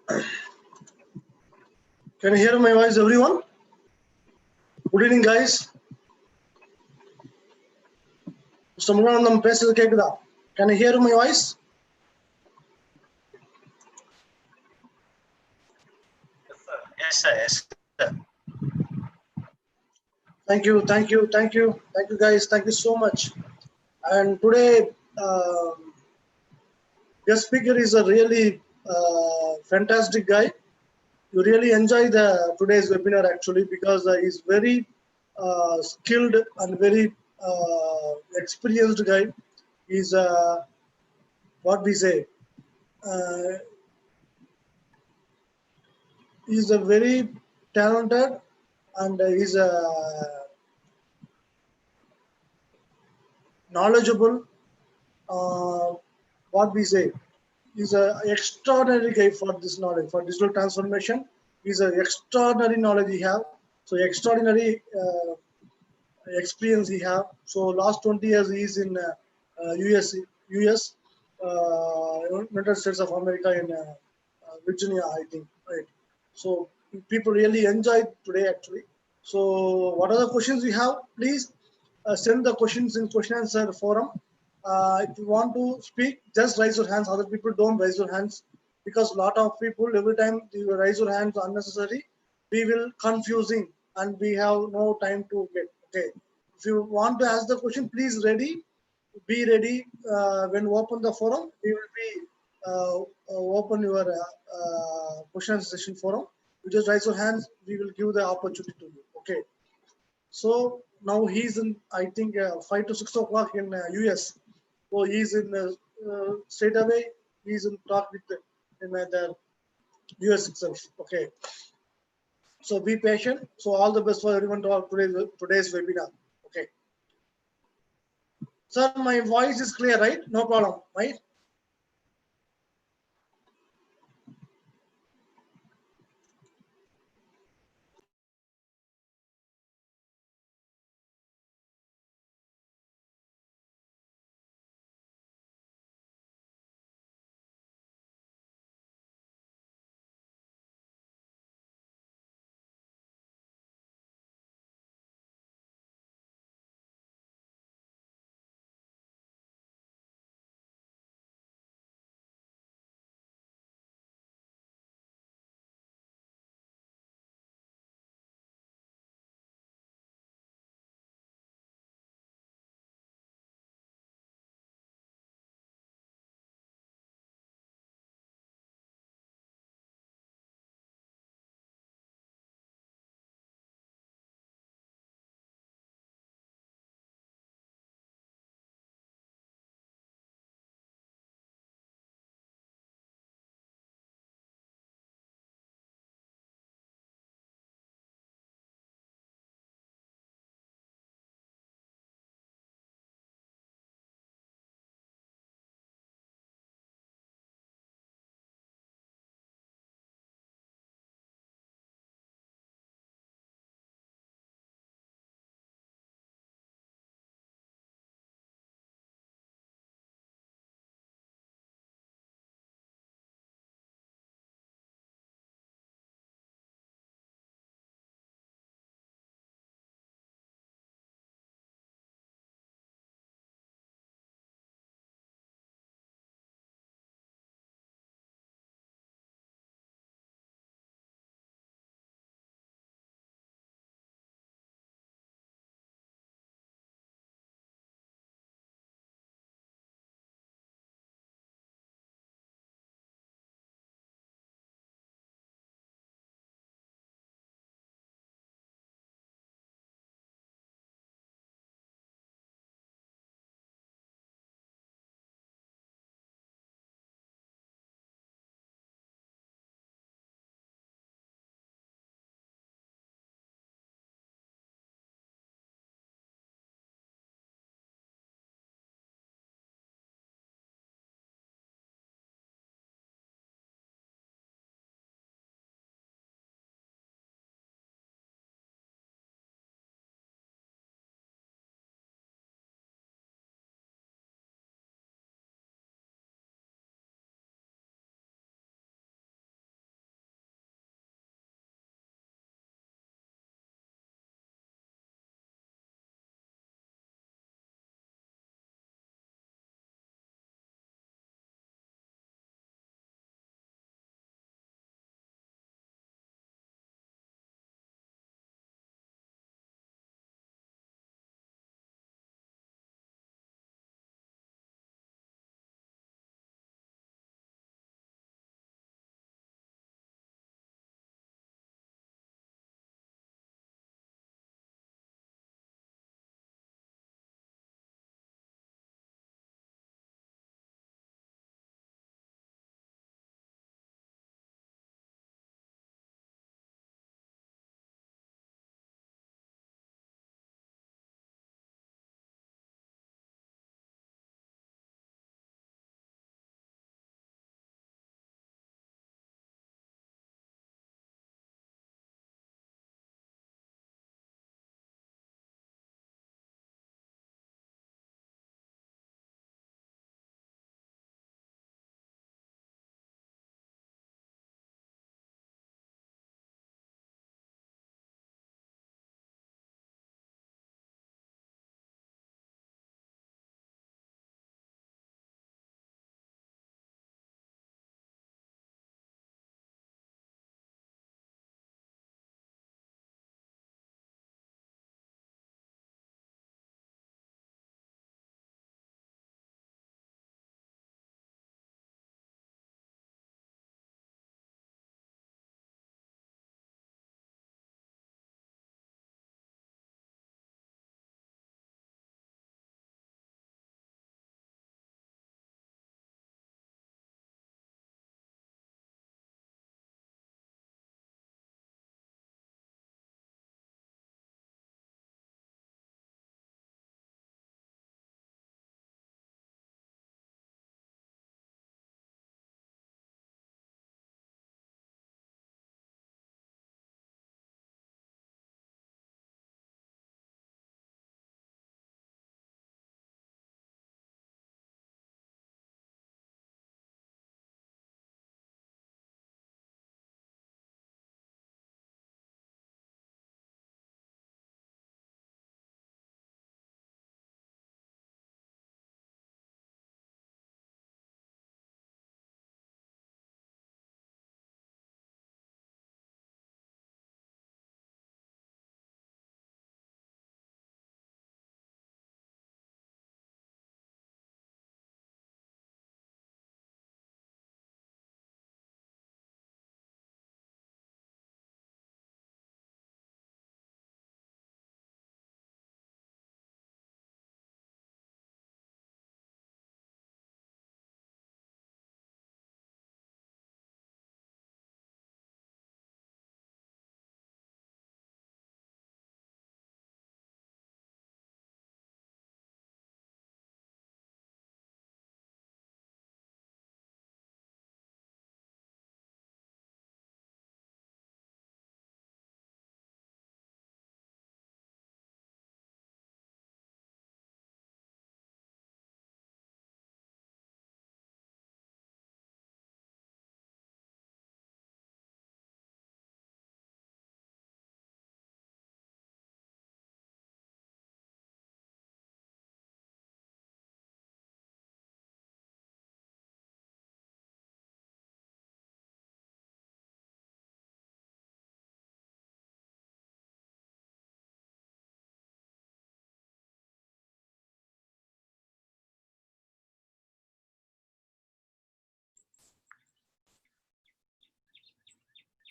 Can you hear my voice, everyone? Good evening, guys. Mr. Muganandam பேசுறது கேக்குதா? Can you hear my voice? Yes, sir. Yes, sir. Thank you, guys. Thank you so much. And today, guest speaker is a really fantastic guy. You really enjoy today's webinar actually because he's very skilled and very experienced guy. He's what we say. He's a very talented and he's a knowledgeable. What we say. He's an extraordinary guy for this knowledge, for digital transformation. He's an extraordinary knowledge he have. So extraordinary experience he have. So last 20 years he is in US, United States of America in Virginia, I think. Right. So people really enjoyed today actually. So what are the questions you have? Please send the questions in question answer forum. If you want to speak, just raise your hands. Other people don't raise your hands because a lot of people every time you raise your hands unnecessary, we will confusing and we have no time to get. Okay, if you want to ask the question, please be ready when we open the forum. We will be open your question session forum. You just raise your hands. We will give the opportunity to you. Okay. So now he's in, I think, 5 to 6 o'clock in US. So he's in straight away. He's in talk with the US itself. Okay. So be patient. So all the best for everyone to today's webinar. Okay. Sir, my voice is clear, right? No problem, right?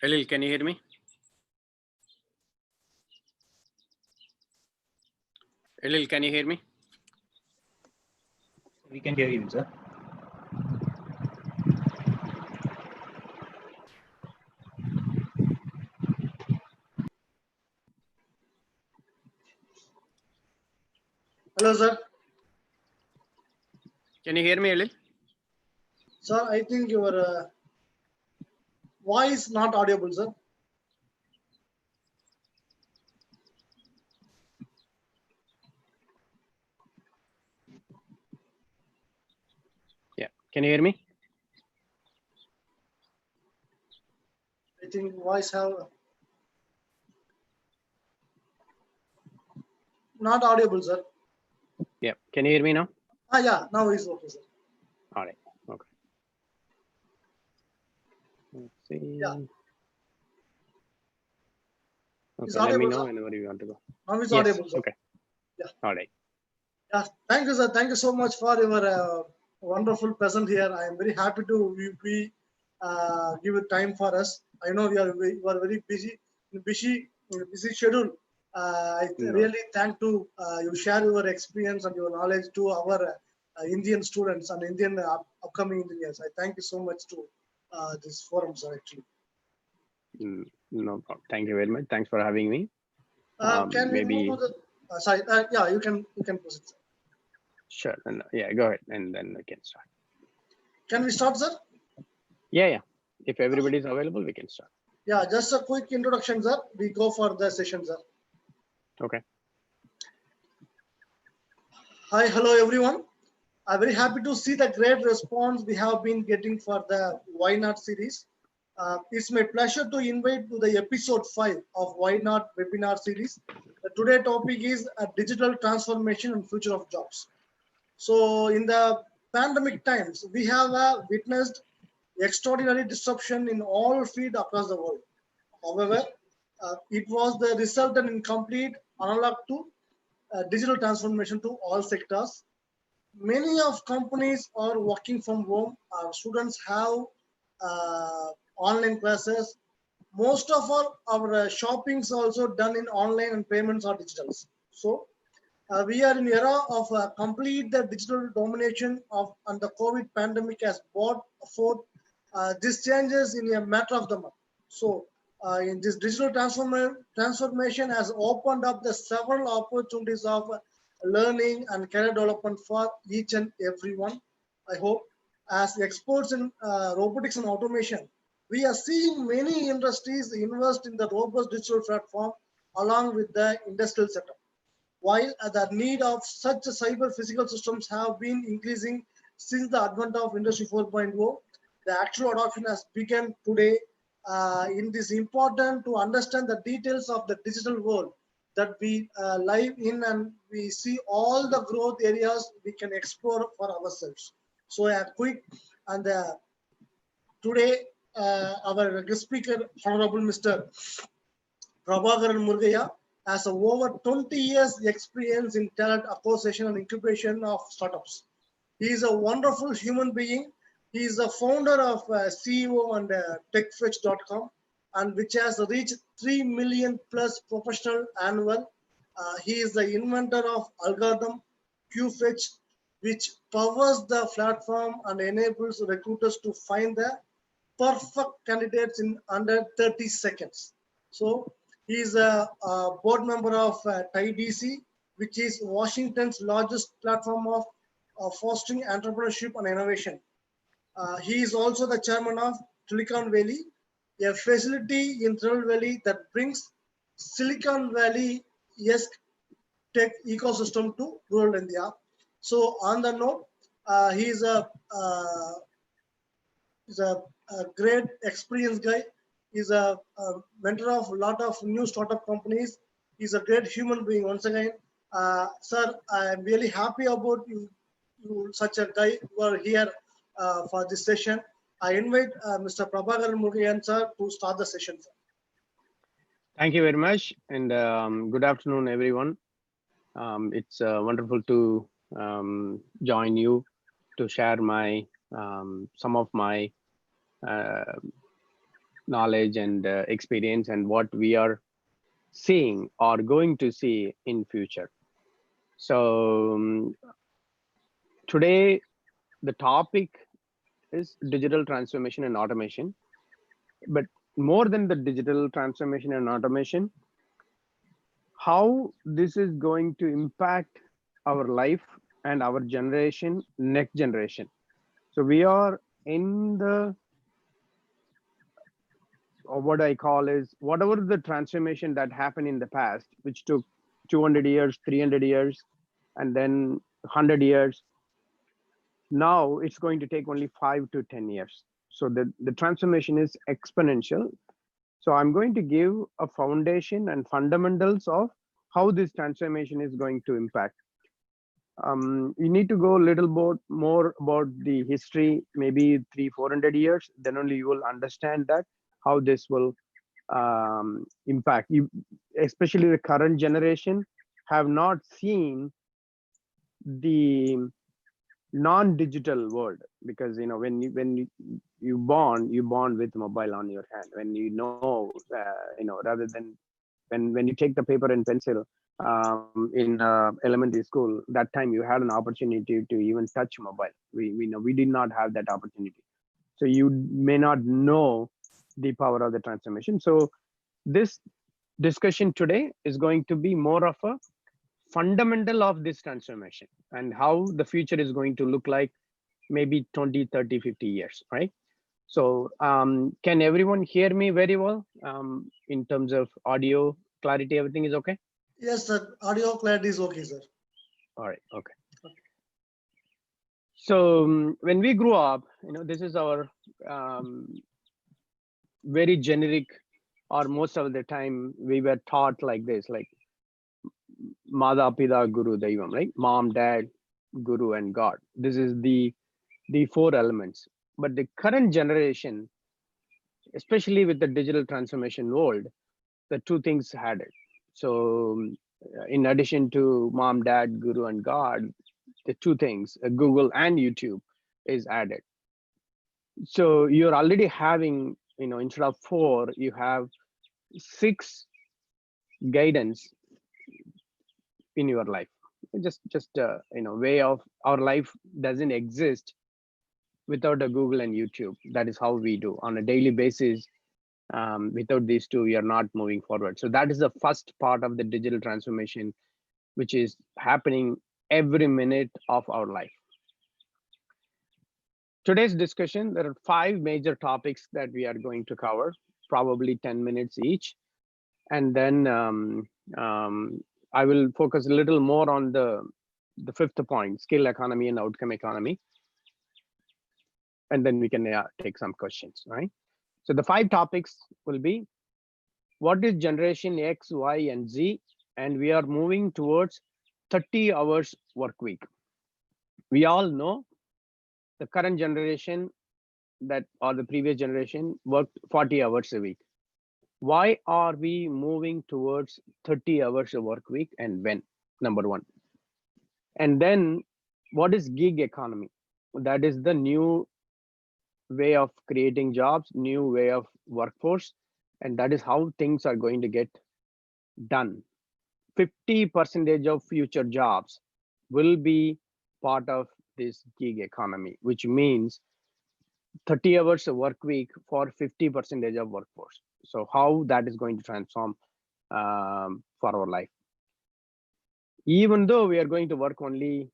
Elil, can you hear me? Elil, can you hear me? We can hear you, sir. Hello, sir. Can you hear me, Elil? Sir, I think your voice not audible, sir. Yeah. Can you hear me? I think voice have not audible, sir. Yeah. Can you hear me now? Yeah, now it's okay, sir. All right. Okay. Let's see. Yeah. It's Okay. Let me audible, know sir. whenever you want to go. Now it's Yes. audible, sir. Okay. Yeah. All right. Yeah, thank you, sir. Thank you so much for your wonderful present here. I am very happy to give it time for us. I know you are very busy schedule. I No. really thank to you share your experience and your knowledge to our Indian students and Indian upcoming engineers. I thank you so much to this forum, sir. Actually, No problem. Thank you very much. Thanks for having me. can we Maybe. move to the? Sorry, yeah, you can proceed, sir. Sure. And yeah, go ahead, and then we can start. Can we start, sir? Yeah. If everybody is available, we can start. Yeah, just a quick introduction, sir. We go for the session, sir. Okay. Hi, hello, everyone. I'm very happy to see the great response we have been getting for the Why Not series. It's my pleasure to invite to the episode 5 of Why Not webinar series. The today topic is digital transformation and future of jobs. So in the pandemic times, we have witnessed extraordinary disruption in all fields across the world. However, it was the resultant in complete analog to digital transformation to all sectors. Many of companies are working from home. Our students have online classes. Most of our shoppings also done in online and payments are digital. So we are in era of complete the digital domination of and the COVID pandemic has brought forth these changes in a matter of the month. So in this digital transformation has opened up the several opportunities of learning and career development for each and everyone. I hope as experts in robotics and automation, we are seeing many industries invest in the robust digital platform along with the industrial setup. While the need of such cyber physical systems have been increasing since the advent of Industry 4.0, the actual adoption has begun today. In this important to understand the details of the digital world that we live in, and we see all the growth areas we can explore for ourselves. So a quick and today our guest speaker, Honorable Mr. Prabhakaran Murgaya has over 20 years experience in talent acquisition and incubation of startups. He is a wonderful human being. He is the founder of CEO and TechFetch.com, and which has reached 3 million plus professional annual. He is the inventor of algorithm QFetch, which powers the platform and enables recruiters to find the perfect candidates in under 30 seconds. So he is a board member of TIDC, which is Washington's largest platform of fostering entrepreneurship and innovation. He is also the chairman of Silicon Valley, a facility in Silicon Valley that brings Silicon Valley-esque tech ecosystem to rural India. So on the note, he is a great experienced guy. He's a mentor of a lot of new startup companies. He's a great human being. Once again, sir, I'm really happy about you such a guy who are here for this session. I invite Mr. Prabhakaran Murugan sir to start the session, sir. Thank you very much, and good afternoon, everyone. It's wonderful to join you to share my some of my knowledge and experience and what we are seeing or going to see in future. So today the topic is digital transformation and automation. But more than the digital transformation and automation, how this is going to impact our life and our generation, next generation. So we are in the, or what I call is, whatever the transformation that happened in the past, which took 200 years, 300 years, and then 100 years, now it's going to take only 5 to 10 years. So the transformation is exponential. So I'm going to give a foundation and fundamentals of how this transformation is going to impact. You need to go a little bit more about the history, maybe 300-400 years, then only you will understand that how this will impact you, especially the current generation have not seen the non-digital world, because when you born with mobile on your hand, when rather than when you take the paper and pencil in elementary school, that time you had an opportunity to even touch mobile. We did not have that opportunity, so you may not know the power of the transformation. So this discussion today is going to be more of a fundamental of this transformation and how the future is going to look like, maybe 20, 30, 50 years, right? So can everyone hear me very well in terms of audio clarity? Everything is okay? Yes, sir. Audio clarity is okay, sir. All right, okay. So when we grew up, this is our very generic, or most of the time we were taught like this, like Mada, Pida, Guru, Daivam, right? Mom, Dad, Guru, and God. This is the 4 elements. But the current generation, especially with the digital transformation world, the 2 things added. So in addition to Mom, Dad, Guru, and God, the 2 things, Google and YouTube, is added. So you're already having, instead of 4, you have 6 guidance in your life. Just way of our life doesn't exist without a Google and YouTube. That is how we do on a daily basis. Without these 2, we are not moving forward. So that is the first part of the digital transformation, which is happening every minute of our life. Today's discussion, there are 5 major topics that we are going to cover, probably 10 minutes each. And then I will focus a little more on the 5th point, skill economy and outcome economy. And then we can take some questions, right? So the 5 topics will be, what is generation X, Y, and Z? And we are moving towards 30 hours work week. We all know the current generation or the previous generation worked 40 hours a week. Why are we moving towards 30 hours a work week, and when? Number 1. And then what is gig economy? That is the new way of creating jobs, new way of workforce, and that is how things are going to get done. 50% of future jobs will be part of this gig economy, which means 30 hours a work week for 50% of workforce. So how that is going to transform for our life. Even though we are going to work only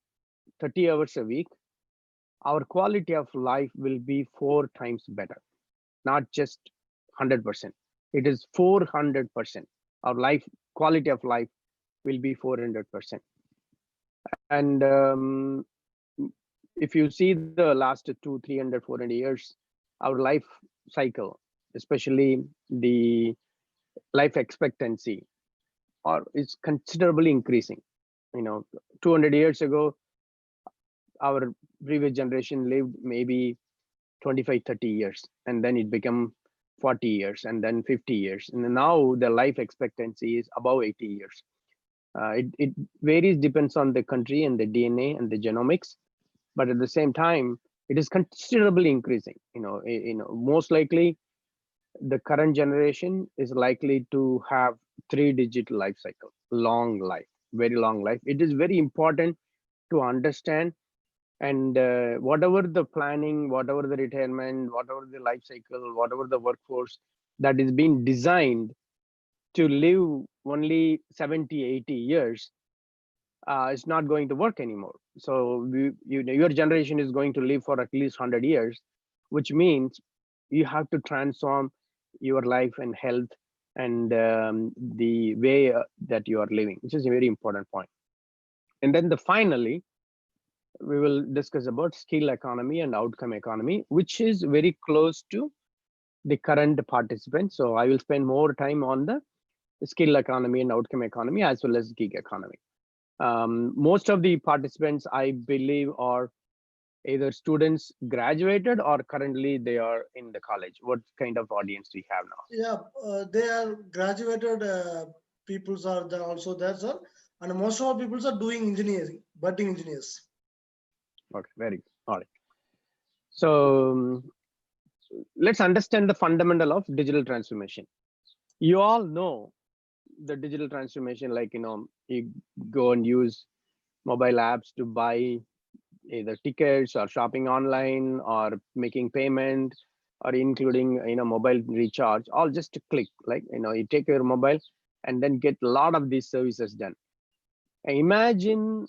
30 hours a week, our quality of life will be 4 times better, not just 100%. It is 400%. Our quality of life will be 400%. And if you see the last 200, 300, 400 years, our life cycle, especially the life expectancy, is considerably increasing. 200 years ago, our previous generation lived maybe 25, 30 years, and then it became 40 years, and then 50 years. And now the life expectancy is above 80 years. It varies, depends on the country and the DNA and the genomics, but at the same time, it is considerably increasing. Most likely the current generation is likely to have 3-digit life cycle, long life, very long life. It is very important to understand, and whatever the planning, whatever the retirement, whatever the life cycle, whatever the workforce that is being designed to live only 70-80 years, it's not going to work anymore. So your generation is going to live for at least 100 years, which means you have to transform your life and health and the way that you are living, which is a very important point. And then finally, we will discuss about skill economy and outcome economy, which is very close to the current participants. So I will spend more time on the skill economy and outcome economy, as well as gig economy. Most of the participants, I believe, are either students graduated or currently they are in the college. What kind of audience do you have now? Yeah, they are graduated peoples are there also there, sir. And most of our peoples are doing engineering, budding engineers. Okay, very good. All right. So let's understand the fundamental of digital transformation. You all know the digital transformation, like, you go and use mobile apps to buy either tickets or shopping online or making payment or including, mobile recharge, all just a click. Like, you take your mobile and then get a lot of these services done. And imagine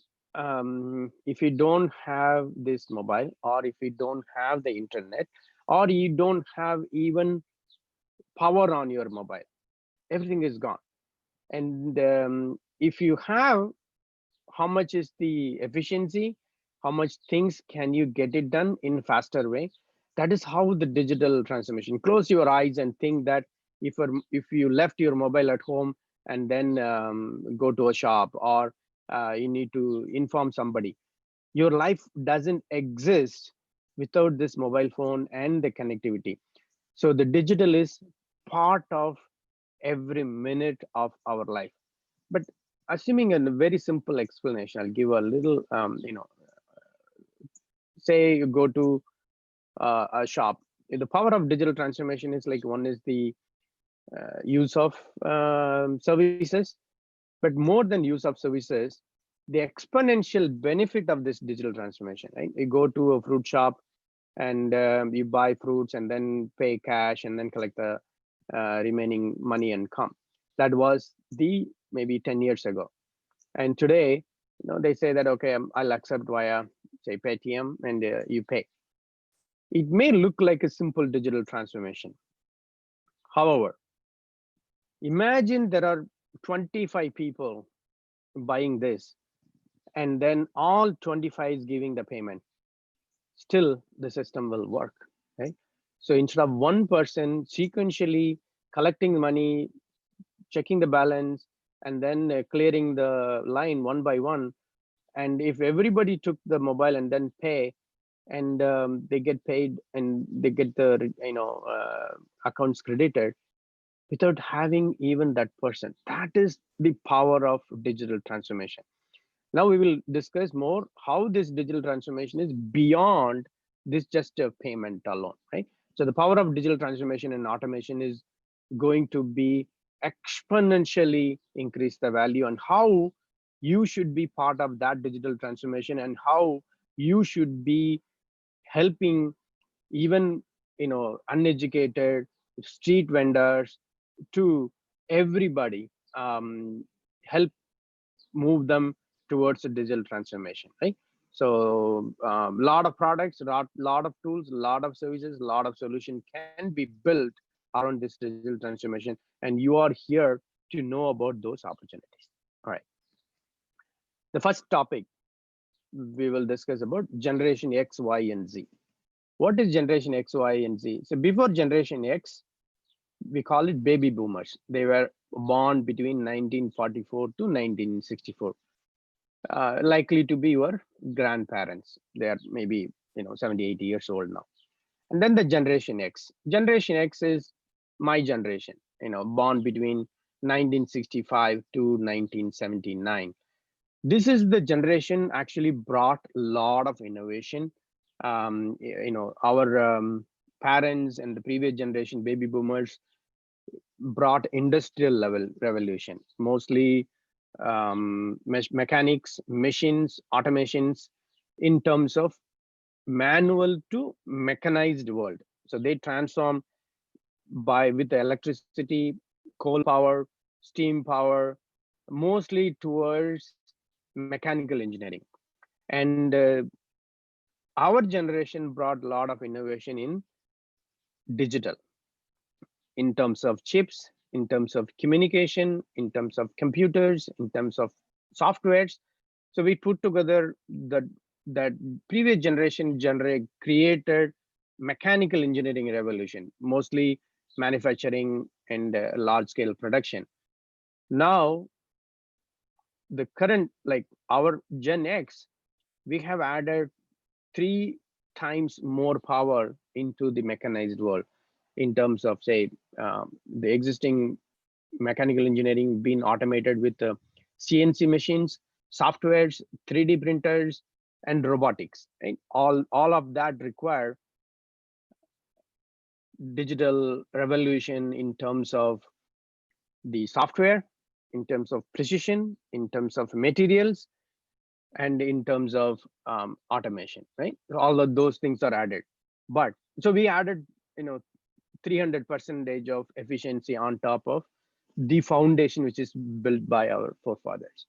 if you don't have this mobile, or if you don't have the internet, or you don't have even power on your mobile, everything is gone. And if you have, how much is the efficiency, how much things can you get it done in faster way? That is how the digital transformation. Close your eyes and think that if you left your mobile at home and then go to a shop, or you need to inform somebody, your life doesn't exist without this mobile phone and the connectivity. So the digital is part of every minute of our life. But assuming a very simple explanation, I'll give a little, say you go to a shop. The power of digital transformation is like, one is the use of services, but more than use of services, the exponential benefit of this digital transformation, right? You go to a fruit shop and you buy fruits and then pay cash and then collect the remaining money and come. That was the maybe 10 years ago. And today, they say that, okay, I'll accept via, say, Paytm, and you pay. It may look like a simple digital transformation. However, imagine there are 25 people buying this, and then all 25 is giving the payment. Still, the system will work, right? So instead of one person sequentially collecting money, checking the balance, and then clearing the line one by one, and if everybody took the mobile and then pay, and they get paid and they get the accounts credited without having even that person. That is the power of digital transformation. Now we will discuss more how this digital transformation is beyond this just a payment alone, right? So the power of digital transformation and automation is going to be exponentially increase the value, and how you should be part of that digital transformation, and how you should be helping even uneducated street vendors to everybody, help move them towards a digital transformation, right? So lot of products, lot of tools, lot of services, lot of solution can be built around this digital transformation, and you are here to know about those opportunities. All right, the first topic we will discuss about generation X, Y, and Z. What is generation X, Y, and Z? So before generation X, we call it baby boomers. They were born between 1944 to 1964. Likely to be your grandparents. They are maybe 70, 80 years old now. And then the generation X. Generation X is my generation, born between 1965 to 1979. This is the generation actually brought a lot of innovation. Our parents and the previous generation baby boomers brought industrial level revolution, mostly mechanics, machines, automations in terms of manual to mechanized world. So they transform with the electricity, coal power, steam power, mostly towards mechanical engineering. And our generation brought a lot of innovation in digital, in terms of chips, in terms of communication, in terms of computers, in terms of softwares. So we put together that previous generation created mechanical engineering revolution, mostly manufacturing and large scale production. Now, the current, like our Gen X, we have added 3 times more power into the mechanized world in terms of, say, the existing mechanical engineering being automated with CNC machines, softwares, 3D printers, and robotics. Right? All of that require digital revolution in terms of the software, in terms of precision, in terms of materials, and in terms of automation. Right? All of those things are added. But so we added, 300% of efficiency on top of the foundation which is built by our forefathers.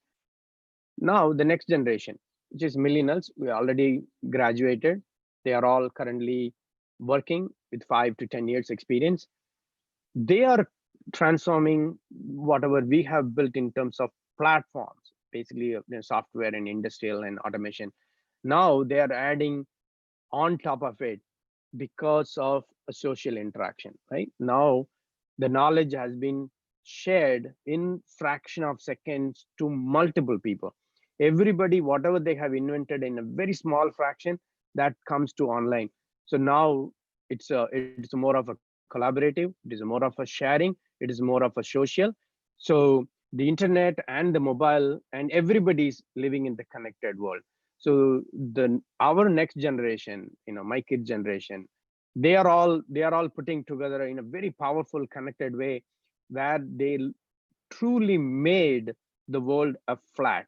Now the next generation, which is millennials, we already graduated. They are all currently working with 5 to 10 years experience. They are transforming whatever we have built in terms of platforms, basically software and industrial and automation. Now they are adding on top of it because of a social interaction. Right now, the knowledge has been shared in fraction of seconds to multiple people. Everybody, whatever they have invented in a very small fraction, that comes to online. So now it's more of a collaborative, it is more of a sharing, it is more of a social. So the internet and the mobile and everybody's living in the connected world. So our next generation, my kids generation, they are all putting together in a very powerful connected way, where they truly made the world a flat.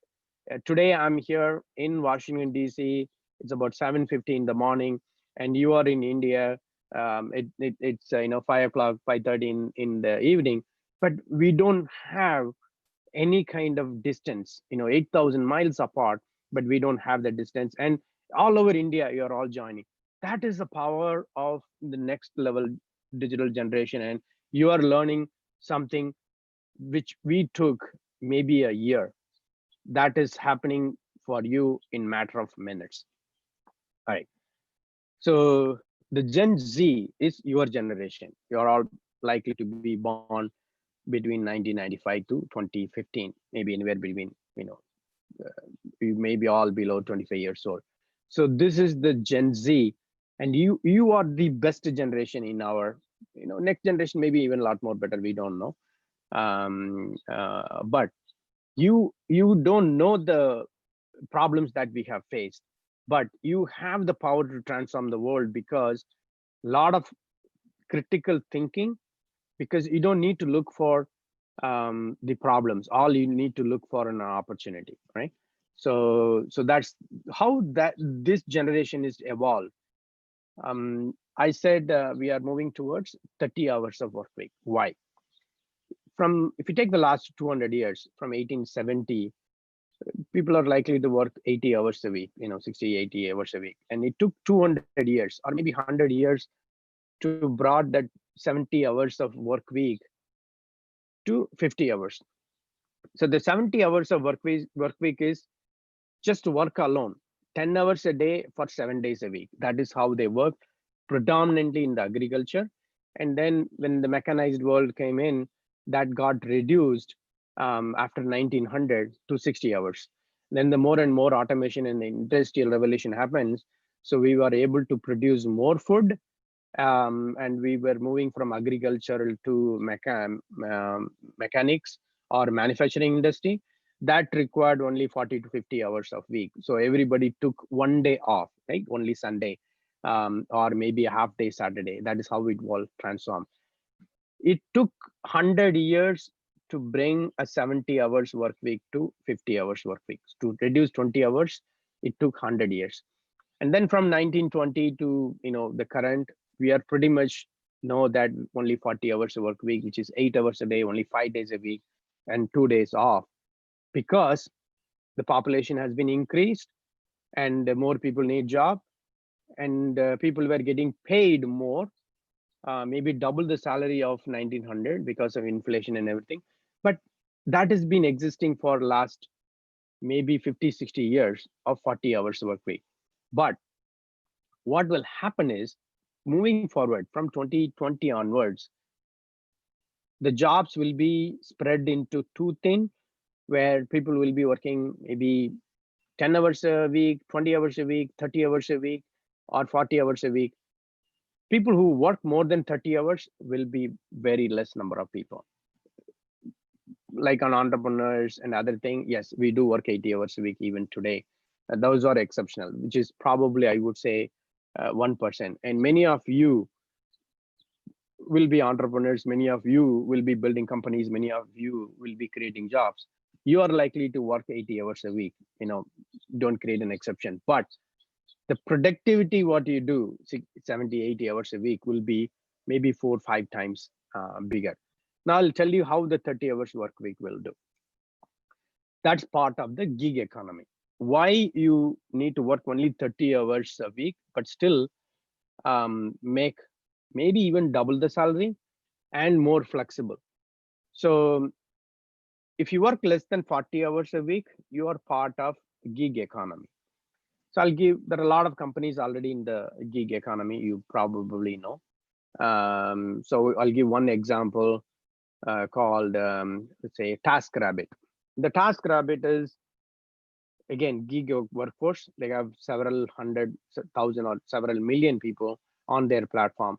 Today I'm here in Washington DC. It's about 7:50 in the morning, and you are in India. It's 5 o'clock, 5:30 in the evening. But we don't have any kind of distance, 8,000 miles apart, but we don't have the distance. And all over India, you're all joining. That is the power of the next level digital generation. And you are learning something which we took maybe a year. That is happening for you in matter of minutes. All right. So the Gen Z is your generation. You're all likely to be born between 1995 to 2015, maybe anywhere between, you may be all below 25 years old. So this is the Gen Z, and you are the best generation in our, next generation, maybe even a lot more better, we don't know. But you don't know the problems that we have faced, but you have the power to transform the world, because a lot of critical thinking, because you don't need to look for the problems. All you need to look for an opportunity, right? So that's how this generation is evolved. I said we are moving towards 30 hours of work week. Why? If you take the last 200 years, from 1870, people are likely to work 80 hours a week, 60, 80 hours a week. And it took 200 years or maybe 100 years to brought that 70 hours of work week to 50 hours. So the 70 hours of work week is just work alone, 10 hours a day for 7 days a week. That is how they work, predominantly in the agriculture. And then when the mechanized world came in, that got reduced after 1900 to 60 hours. Then the more and more automation and the industrial revolution happens. So we were able to produce more food, and we were moving from agricultural to mechanics or manufacturing industry. That required only 40 to 50 hours of week. So everybody took one day off, right? Only Sunday. or maybe a half day Saturday. That is how it will transform. It took 100 years to bring a 70 hours work week to 50 hours work week. To reduce 20 hours, it took 100 years. And then from 1920 to the current, we are pretty much know that only 40 hours a work week, which is 8 hours a day, only 5 days a week, and 2 days off, because the population has been increased and more people need job, and people were getting paid more, maybe double the salary of 1900 because of inflation and everything. But that has been existing for last maybe 50, 60 years of 40 hours work week. But what will happen is, moving forward from 2020 onwards, the jobs will be spread into two things, where people will be working maybe 10 hours a week, 20 hours a week, 30 hours a week, or 40 hours a week. People who work more than 30 hours will be very less number of people. Like on entrepreneurs and other thing, yes, we do work 80 hours a week even today. Those are exceptional, which is probably, I would say, 1%. And many of you will be entrepreneurs, many of you will be building companies, many of you will be creating jobs. You are likely to work 80 hours a week, don't create an exception. But the productivity, what you do 70, 80 hours a week will be maybe 4 or 5 times bigger. Now I'll tell you how the 30 hours work week will do. That's part of the gig economy. Why you need to work only 30 hours a week, but still make maybe even double the salary and more flexible. So if you work less than 40 hours a week, you are part of gig economy. So there are a lot of companies already in the gig economy, you probably know. So I'll give one example called, let's say, TaskRabbit. The TaskRabbit is, again, gig workforce. They have several 100,000 or several million people on their platform.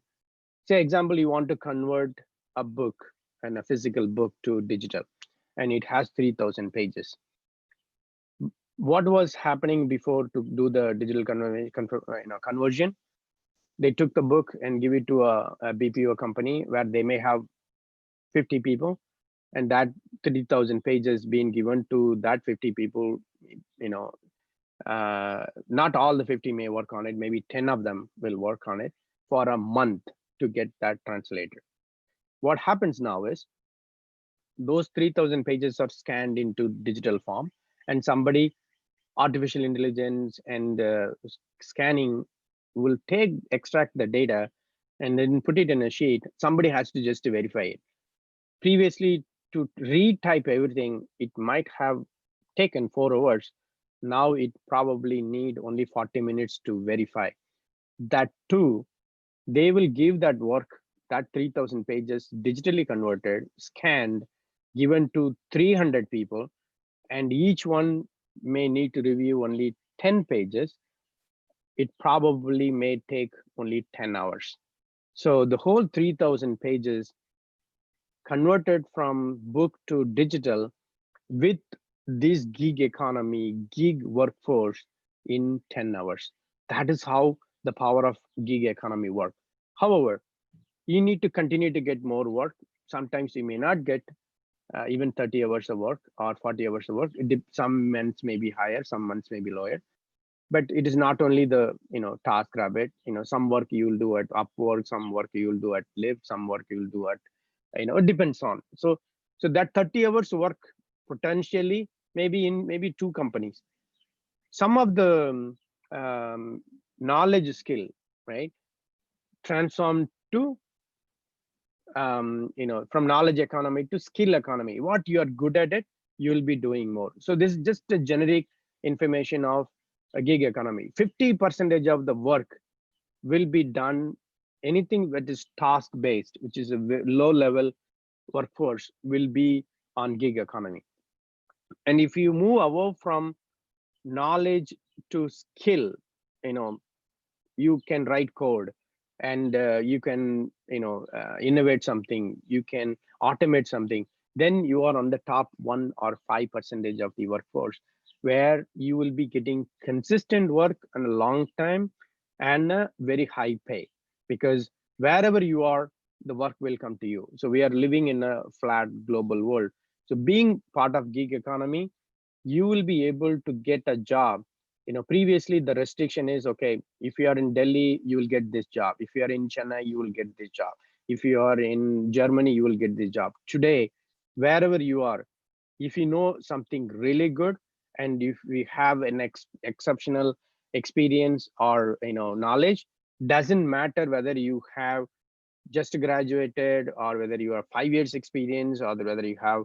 Say, example, you want to convert a book and a physical book to digital, and it has 3,000 pages. What was happening before to do the digital conversion? They took the book and give it to a BPO company where they may have 50 people, and that 30,000 pages being given to that 50 people. Not all the 50 may work on it. Maybe 10 of them will work on it for a month to get that translated. What happens now is, those 3,000 pages are scanned into digital form, and somebody, artificial intelligence and scanning, will extract the data and then put it in a sheet. Somebody has to just verify it. Previously, to retype everything, it might have taken 4 hours. Now it probably need only 40 minutes to verify. That too, they will give that work, that 3,000 pages digitally converted, scanned, given to 300 people, and each one may need to review only 10 pages. It probably may take only 10 hours. So the whole 3,000 pages converted from book to digital with this gig economy, gig workforce in 10 hours. That is how the power of gig economy works. However, you need to continue to get more work. Sometimes you may not get even 30 hours of work or 40 hours of work. Some months may be higher, some months may be lower. But it is not only the TaskRabbit. Some work you will do at Upwork, some work you will do at Lyft, some work you will do at it depends on. So that 30 hours work potentially maybe in maybe 2 companies. Some of the knowledge skill, right, transformed to from knowledge economy to skill economy. What you are good at it, you will be doing more. So this is just a generic information of a gig economy. 50% of the work will be done, anything that is task based, which is a low level workforce, will be on gig economy. And if you move away from knowledge to skill, you can write code, and you can innovate something, you can automate something, then you are on the top 1 or 5% of the workforce, where you will be getting consistent work and a long time, and a very high pay, because wherever you are, the work will come to you. So we are living in a flat global world. So being part of gig economy, you will be able to get a job. Previously the restriction is, okay, if you are in Delhi, you will get this job. If you are in Chennai, you will get this job. If you are in Germany, you will get this job. Today, wherever you are, if you know something really good, and if we have an exceptional experience or knowledge, doesn't matter whether you have just graduated or whether you are 5 years experience or whether you have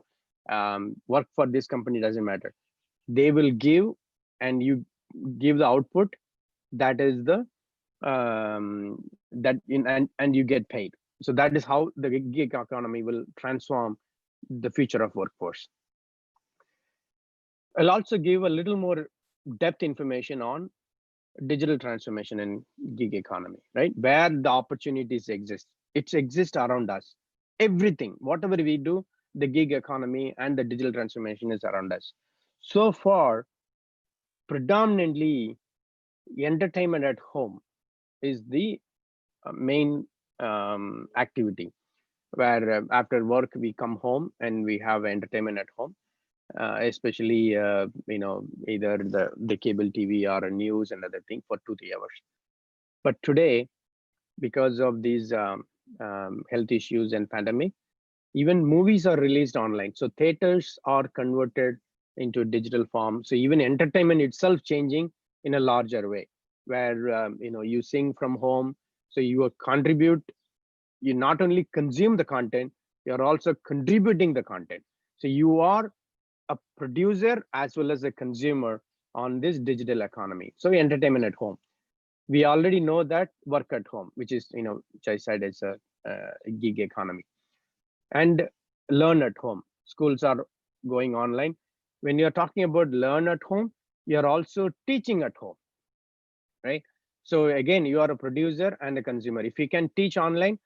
worked for this company, doesn't matter. They will give, and you give the output, that is the and you get paid. So that is how the gig economy will transform the future of workforce. I'll also give a little more depth information on digital transformation in gig economy, right? Where the opportunities exist. It exists around us. Everything, whatever we do, the gig economy and the digital transformation is around us. So far, predominantly, entertainment at home is the main activity, where after work we come home and we have entertainment at home, especially either the cable TV or a news and other thing for 2-3 hours. But today, because of these health issues and pandemic, even movies are released online. So theaters are converted into digital form. So even entertainment itself changing in a larger way, where you sing from home. So you contribute. You not only consume the content, you are also contributing the content. So you are a producer as well as a consumer on this digital economy. So entertainment at home. We already know that work at home, which is, which I said is a gig economy. And learn at home. Schools are going online. When you're talking about learn at home, you're also teaching at home, right? So again, you are a producer and a consumer. If you can teach online,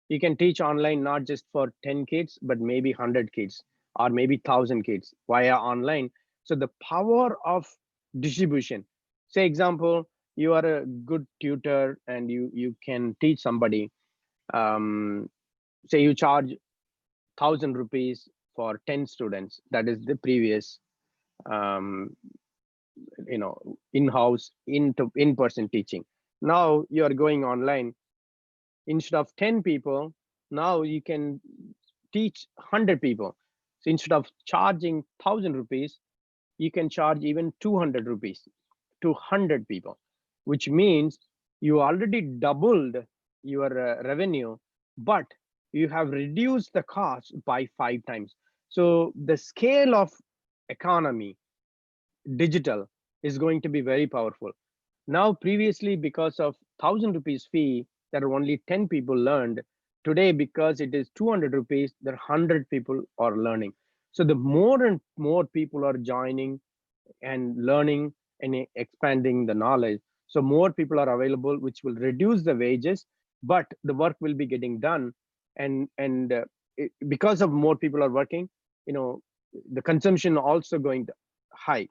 you can teach online not just for 10 kids, but maybe 100 kids or maybe 1,000 kids via online. So the power of distribution. Say example, you are a good tutor and you can teach somebody. Say you charge 1,000 rupees for 10 students. That is the previous in-house, in-person teaching. Now you are going online. Instead of 10 people, now you can teach 100 people. So instead of charging 1,000 rupees, you can charge even 200 rupees to 100 people, which means you already doubled your revenue, but you have reduced the cost by 5 times. So the scale of economy, digital, is going to be very powerful. Now, previously, because of 1,000 rupees fee, there are only 10 people learned. Today, because it is 200 rupees, there are 100 people are learning. So the more and more people are joining and learning and expanding the knowledge, so more people are available, which will reduce the wages, but the work will be getting done. And because of more people are working, the consumption also going high.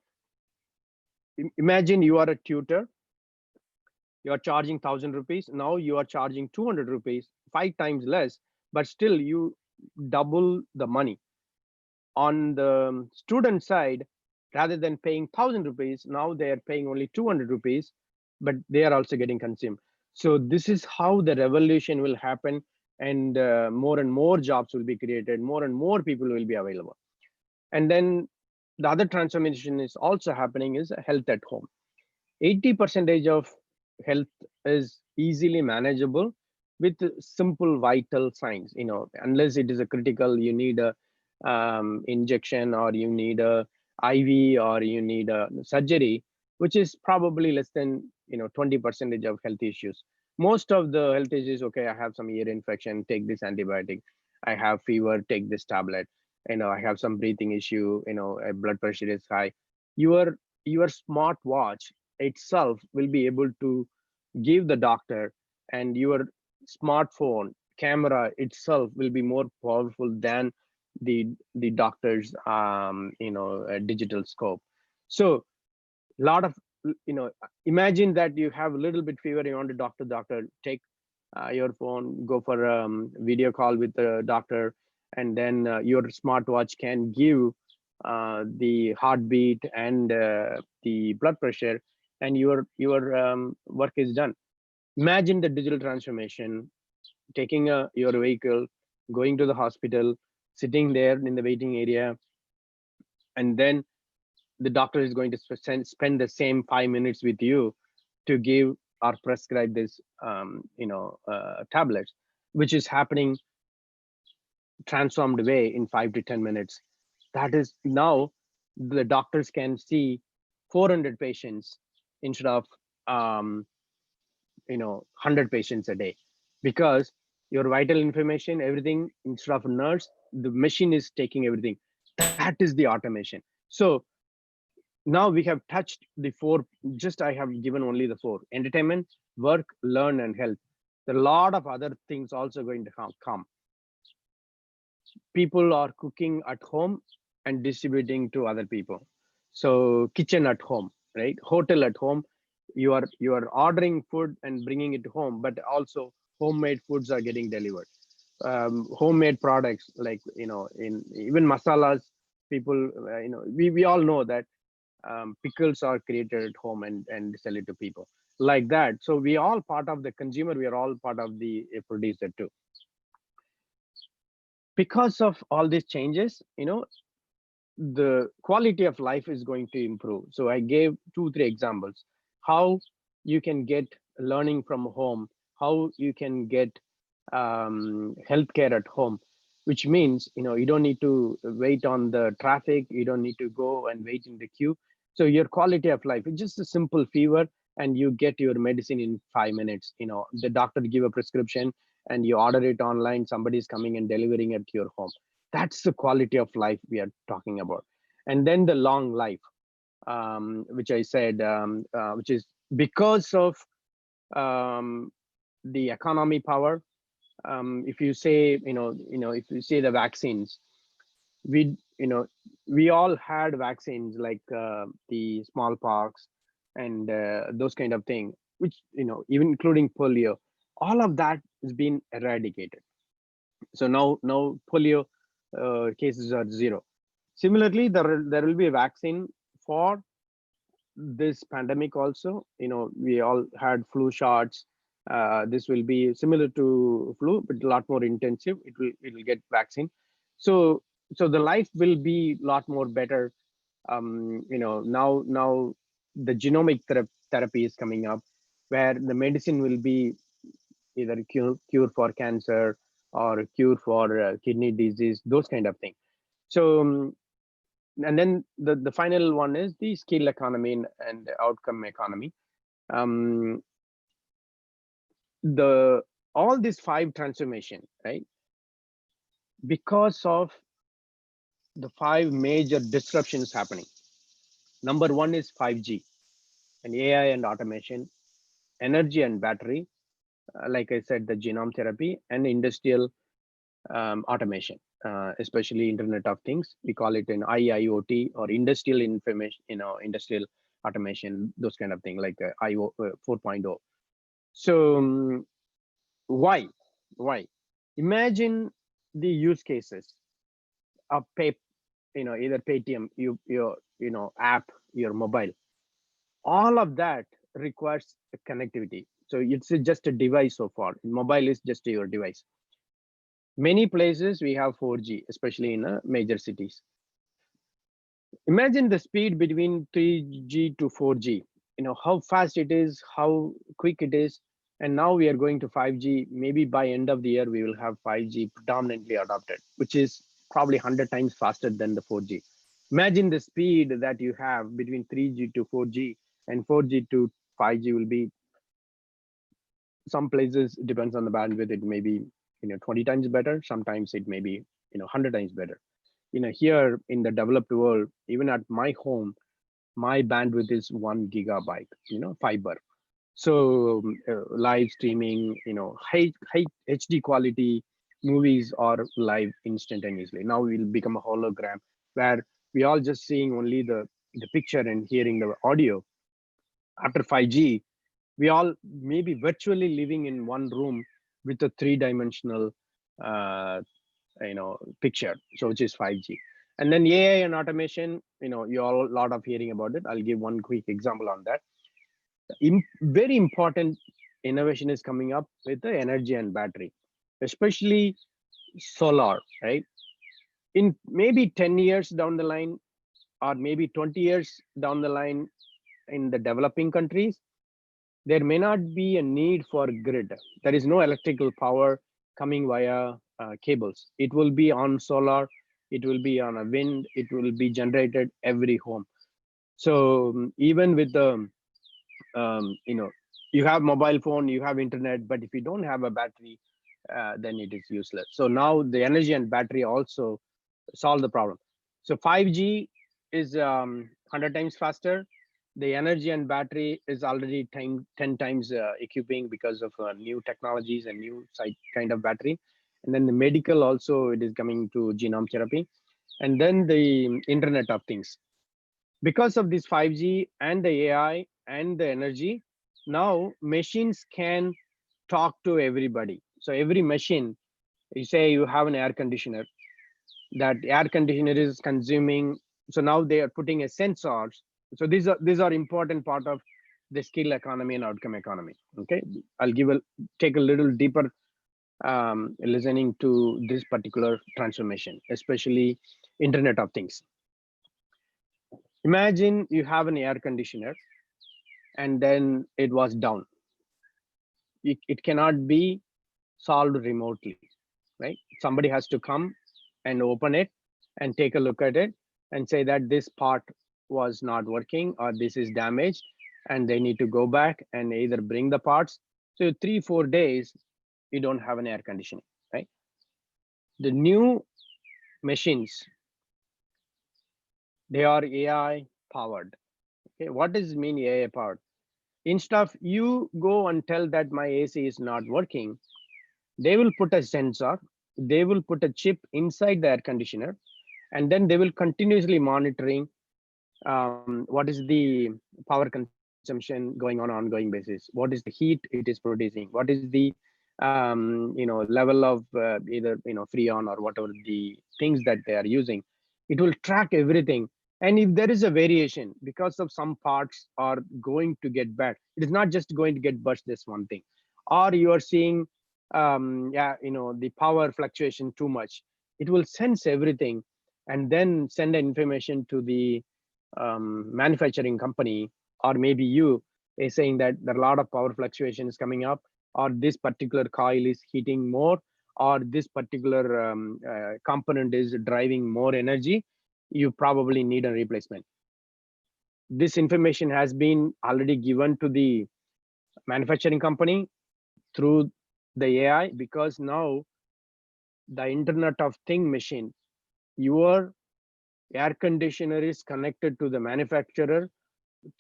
Imagine you are a tutor, you are charging 1,000 rupees. Now you are charging 200 rupees, 5 times less, but still you double the money. On the student side, rather than paying 1,000 rupees, now they are paying only 200 rupees, but they are also getting consumed. So this is how the revolution will happen, and more jobs will be created, more and more people will be available. And then the other transformation is also happening is health at home. 80% of health is easily manageable with simple vital signs. Unless it is a critical, you need a injection, or you need a IV, or you need a surgery, which is probably less than 20% of health issues. Most of the health issues, okay, I have some ear infection, take this antibiotic. I have fever, take this tablet. I have some breathing issue, blood pressure is high. Your smartwatch itself will be able to give the doctor, and your smartphone camera itself will be more powerful than the doctor's digital scope. So a lot of imagine that you have a little bit fever, you want to talk to doctor, take your phone, go for a video call with the doctor, and then your smartwatch can give the heartbeat and the blood pressure, and your work is done. Imagine the digital transformation, taking your vehicle, going to the hospital, sitting there in the waiting area, and then the doctor is going to spend the same 5 minutes with you to give or prescribe this tablets, which is happening transformed way in 5 to 10 minutes. That is, now the doctors can see 400 patients instead of 100 patients a day, because your vital information, everything, instead of a nurse, the machine is taking everything. That is the automation. So now we have touched the four. Just I have given only the four: entertainment, work, learn, and health. There are a lot of other things also going to come. People are cooking at home and distributing to other people. So kitchen at home, right? Hotel at home. You are ordering food and bringing it home, but also homemade foods are getting delivered. Homemade products, like in even masalas, people we all know that pickles are created at home and sell it to people like that. So we all part of the consumer, we are all part of the producer too. Because of all these changes, the quality of life is going to improve. So I gave 2-3 examples how you can get learning from home, how you can get healthcare at home, which means you don't need to wait on the traffic, you don't need to go and wait in the queue. So your quality of life is just a simple fever, and you get your medicine in 5 minutes. The doctor give a prescription and you order it online, somebody is coming and delivering it to your home. That's the quality of life we are talking about. And then the long life, which I said, which is because of the economy power. If you say, if you say the vaccines, we all had vaccines like the smallpox and those kind of thing, which even including polio. All of that has been eradicated. So now polio cases are zero. Similarly, there will be a vaccine for this pandemic also. We all had flu shots. This will be similar to flu, but a lot more intensive. It will get vaccine. So the life will be a lot more better. Now the genomic therapy is coming up, where the medicine will be either cure for cancer or cure for kidney disease, those kind of things. So and then the final one is the skill economy and outcome economy. All these 5 transformation, right? Because of the 5 major disruptions happening. Number 1 is 5G and AI and automation, energy and battery, like I said, the genome therapy, and industrial automation, especially Internet of Things. We call it an IIoT or industrial information, industrial automation, those kind of things, like IO 4.0. So why? Imagine the use cases of either Paytm, your app, your mobile. All of that requires connectivity. So it's just a device so far. Mobile is just your device. Many places we have 4G, especially in major cities. Imagine the speed between 3G to 4G, how fast it is, how quick it is. And now we are going to 5G. Maybe by end of the year, we will have 5G predominantly adopted, which is probably 100 times faster than the 4G. Imagine the speed that you have between 3G to 4G, and 4G to 5G will be, some places, depends on the bandwidth, it may be 20 times better. Sometimes it may be 100 times better. Here in the developed world, even at my home, my bandwidth is 1 gigabyte, fiber. So live streaming, high HD quality movies are live instantaneously. Now we'll become a hologram where we all just seeing only the picture and hearing the audio. after 5G, we all maybe virtually living in one room with a three-dimensional picture, so which is 5G. And then AI and automation, you all a lot of hearing about it. I'll give one quick example on that. Very important innovation is coming up with the energy and battery, especially solar, right? In maybe 10 years down the line, or maybe 20 years down the line, in the developing countries, there may not be a need for grid. There is no electrical power coming via cables. It will be on solar, it will be on a wind, it will be generated every home. So even with the, you have mobile phone, you have internet, but if you don't have a battery, then it is useless. So now the energy and battery also solve the problem. So 5G is 100 times faster. The energy and battery is already 10 times equipping because of new technologies and new kind of battery. And then the medical also, it is coming to genome therapy. And then the Internet of Things. Because of this 5G and the AI and the energy, now machines can talk to everybody. So every machine, you say you have an air conditioner, that air conditioner is consuming. So now they are putting a sensors. So these are important part of the skill economy and outcome economy. Okay, I'll take a little deeper listening to this particular transformation, especially Internet of Things. Imagine you have an air conditioner and then it was down. It cannot be solved remotely, right? Somebody has to come and open it and take a look at it and say that this part was not working or this is damaged, and they need to go back and either bring the parts. So 3-4 days, you don't have an air conditioning, right? The new machines, they are AI powered. Okay, what does it mean AI powered? Instead of you go and tell that my AC is not working, they will put a sensor, they will put a chip inside the air conditioner, and then they will continuously monitoring what is the power consumption going on an ongoing basis, what is the heat it is producing, what is the level of either freon or whatever the things that they are using. It will track everything. And if there is a variation because of some parts are going to get bad, it is not just going to get burst, this one thing, or you are seeing the power fluctuation too much, it will sense everything and then send information to the manufacturing company, or maybe you is saying that there are a lot of power fluctuations coming up, or this particular coil is heating more, or this particular component is driving more energy, you probably need a replacement. This information has been already given to the manufacturing company through the AI, because now the Internet of Thing machine, your air conditioner is connected to the manufacturer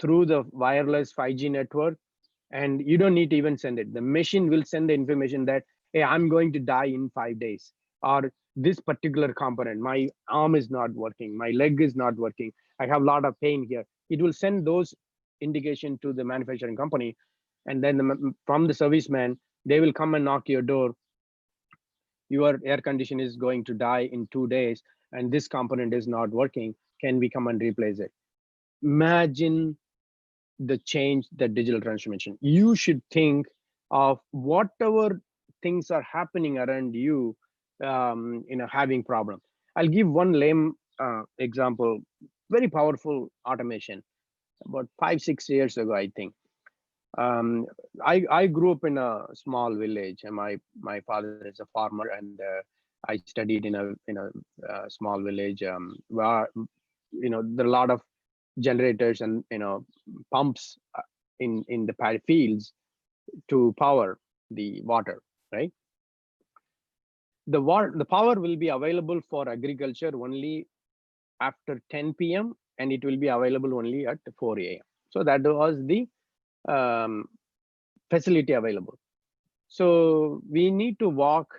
through the wireless 5G network, and you don't need to even send it. The machine will send the information that, hey, I'm going to die in 5 days, or this particular component, my arm is not working, my leg is not working, I have a lot of pain here. It will send those indication to the manufacturing company, and then from the serviceman, they will come and knock your door. Your air conditioner is going to die in 2 days, and this component is not working. Can we come and replace it? Imagine the change, the digital transformation. You should think of whatever things are happening around you, having problem. I'll give one lame example, very powerful automation. About 5-6 years ago, I think. I grew up in a small village, and my father is a farmer, and I studied in a small village where there are a lot of generators and pumps in the paddy fields to power the water, right? The power will be available for agriculture only after 10 p.m. and it will be available only at 4 a.m. So that was the facility available. So we need to walk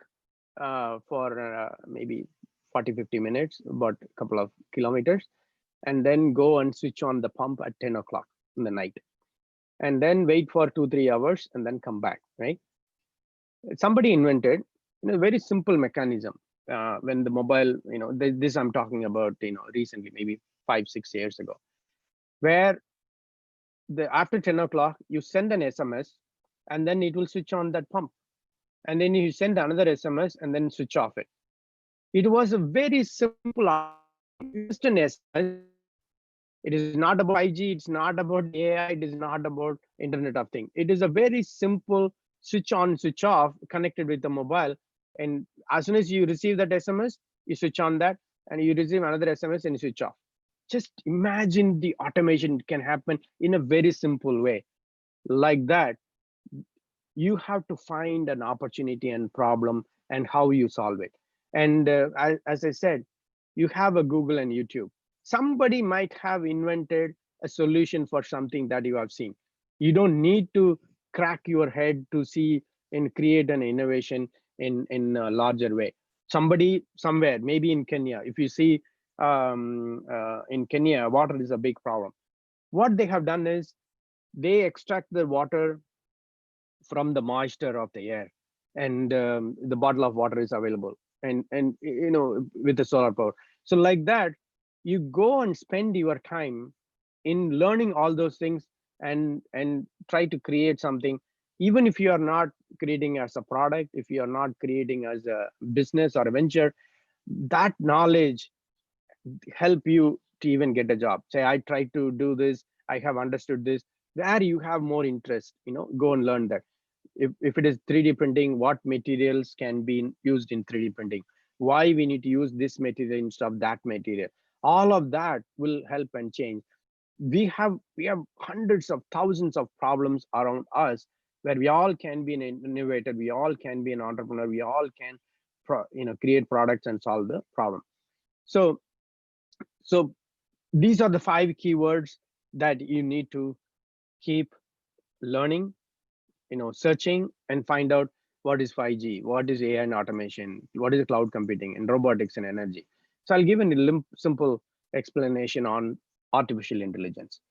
for maybe 40-50 minutes, about a couple of kilometers, and then go and switch on the pump at 10 o'clock in the night. and then wait for 2-3 hours and then come back, right? Somebody invented a very simple mechanism when the mobile, this I'm talking about, recently, maybe 5-6 years ago, where after 10 o'clock, you send an SMS and then it will switch on that pump. And then you send another SMS and then switch off it. It was a very simple, just an SMS. It is not about 5G, it's not about AI, it is not about Internet of Things. It is a very simple switch on, switch off connected with the mobile. And as soon as you receive that SMS, you switch on that, and you receive another SMS and you switch off. Just imagine the automation can happen in a very simple way. Like that, you have to find an opportunity and problem and how you solve it. And as I said, you have a Google and YouTube. Somebody might have invented a solution for something that you have seen. You don't need to crack your head to see and create an innovation in a larger way. Somebody somewhere, maybe in Kenya, if you see in Kenya, water is a big problem. What they have done is they extract the water from the moisture of the air, and the bottle of water is available, and with the solar power. So like that, you go and spend your time in learning all those things, and try to create something. Even if you are not creating as a product, if you are not creating as a business or a venture, that knowledge help you to even get a job. Say, I try to do this, I have understood this. Where you have more interest, go and learn that. If it is 3D printing, what materials can be used in 3D printing, why we need to use this material instead of that material. All of that will help and change. We have hundreds of thousands of problems around us, where we all can be an innovator, we all can be an entrepreneur, we all can create products and solve the problem. So these are the 5 keywords that you need to keep learning, searching, and find out what is 5G, what is AI and automation, what is cloud computing, and robotics and energy. So I'll give a simple explanation on artificial intelligence.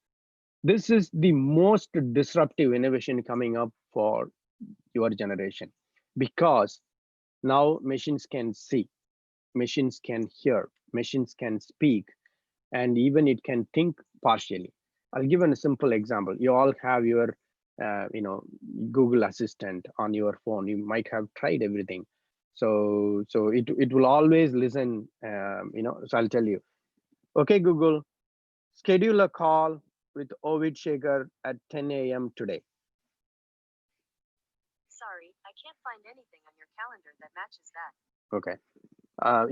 This is the most disruptive innovation coming up for your generation, because now machines can see, machines can hear, machines can speak, and even it can think partially. I'll give a simple example. You all have your Google Assistant on your phone. You might have tried everything. So it will always listen, so I'll tell you, okay, Google, schedule a call with Ovid Shaker at 10 a.m. today. Sorry, I can't find anything on your calendar that matches that. Okay.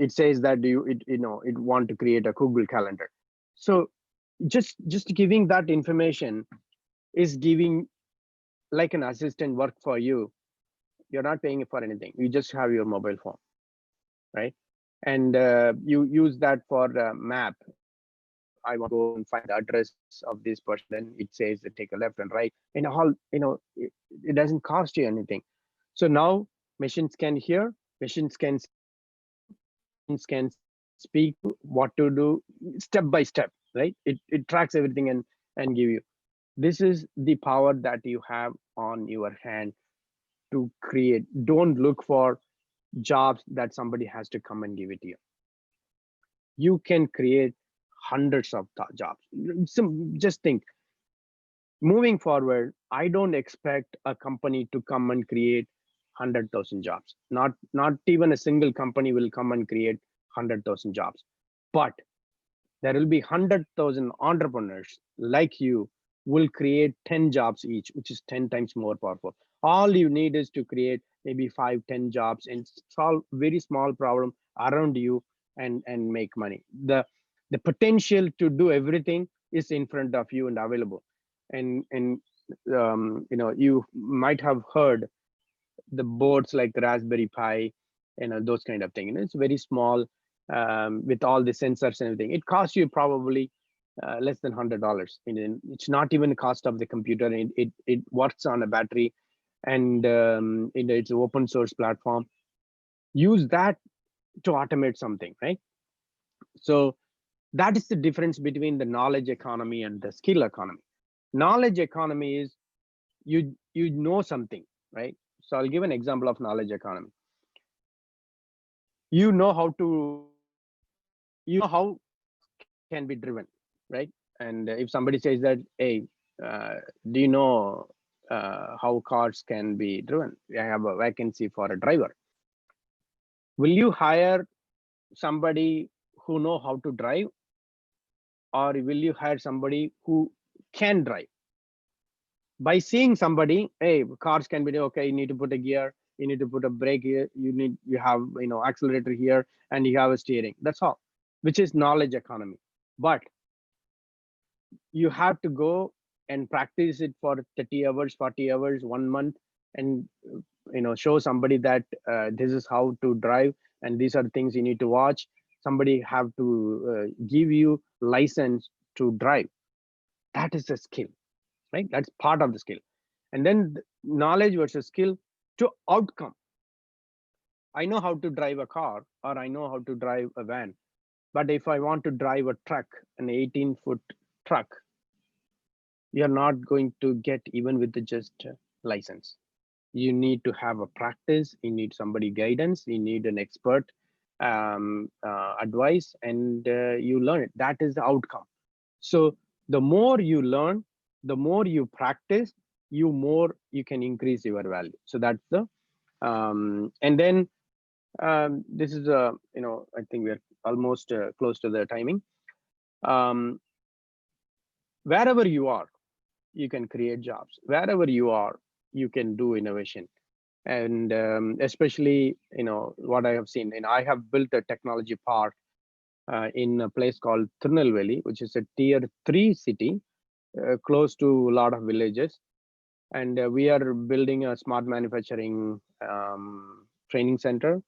It says that it want to create a Google Calendar. So just giving that information is giving like an assistant work for you. You're not paying for anything. You just have your mobile phone, right? And you use that for map. I want to go and find the address of this person. Then it says that take a left and right, and all, it doesn't cost you anything. So now machines can hear, machines can speak what to do step by step, right? It tracks everything and give you. This is the power that you have on your hand to create. Don't look for jobs that somebody has to come and give it to you. You can create hundreds of jobs. Just think, moving forward, I don't expect a company to come and create 100,000 jobs. Not even a single company will come and create 100,000 jobs, but there will be 100,000 entrepreneurs like you will create 10 jobs each, which is 10 times more powerful. All you need is to create maybe 5-10 jobs and solve very small problem around you and make money. The potential to do everything is in front of you and available. And you might have heard the boards like Raspberry Pi, those kind of thing. It's very small, with all the sensors and everything. It costs you probably less than $100. It's not even the cost of the computer. It works on a battery, and it's an open source platform. Use that to automate something, right? So that is the difference between the knowledge economy and the skill economy. Knowledge economy is you know something, right? So I'll give an example of knowledge economy. You know how to, you know how can be driven, right? And if somebody says that, hey, do you know how cars can be driven? I have a vacancy for a driver. Will you hire somebody who know how to drive, or will you hire somebody who can drive? By seeing somebody, hey, cars can be okay, you need to put a gear, you need to put a brake here, you have accelerator here, and you have a steering. That's all, which is knowledge economy. But you have to go and practice it for 30 hours, 40 hours, 1 month, and show somebody that this is how to drive, and these are things you need to watch. Somebody have to give you license to drive. That is a skill, right? That's part of the skill. And then knowledge versus skill to outcome. I know how to drive a car, or I know how to drive a van, but if I want to drive a truck, an 18-foot truck, you're not going to get even with the just license. You need to have a practice, you need somebody guidance, you need an expert advice, and you learn it. That is the outcome. So the more you learn, the more you practice, more you can increase your value. So that's the and then this is I think we're almost close to the timing. Wherever you are, you can create jobs. Wherever you are, you can do innovation. And especially what I have seen, and I have built a technology park in a place called Tirunelveli, which is a tier 3 city, close to a lot of villages. And we are building a smart manufacturing training center.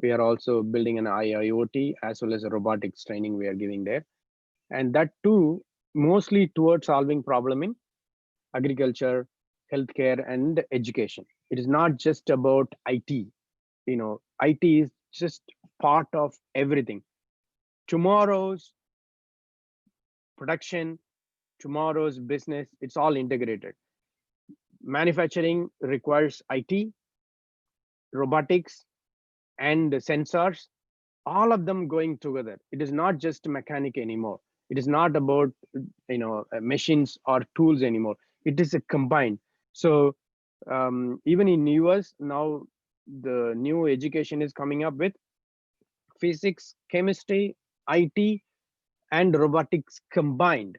We are also building an IIoT as well as a robotics training we are giving there. And that too, mostly towards solving problem in agriculture, healthcare, and education. It is not just about IT. IT is just part of everything. Tomorrow's production, tomorrow's business, it's all integrated. Manufacturing requires IT, robotics, and sensors, all of them going together. It is not just mechanic anymore. It is not about machines or tools anymore. It is a combined. So even in US now, the new education is coming up with physics, chemistry, IT, and robotics combined.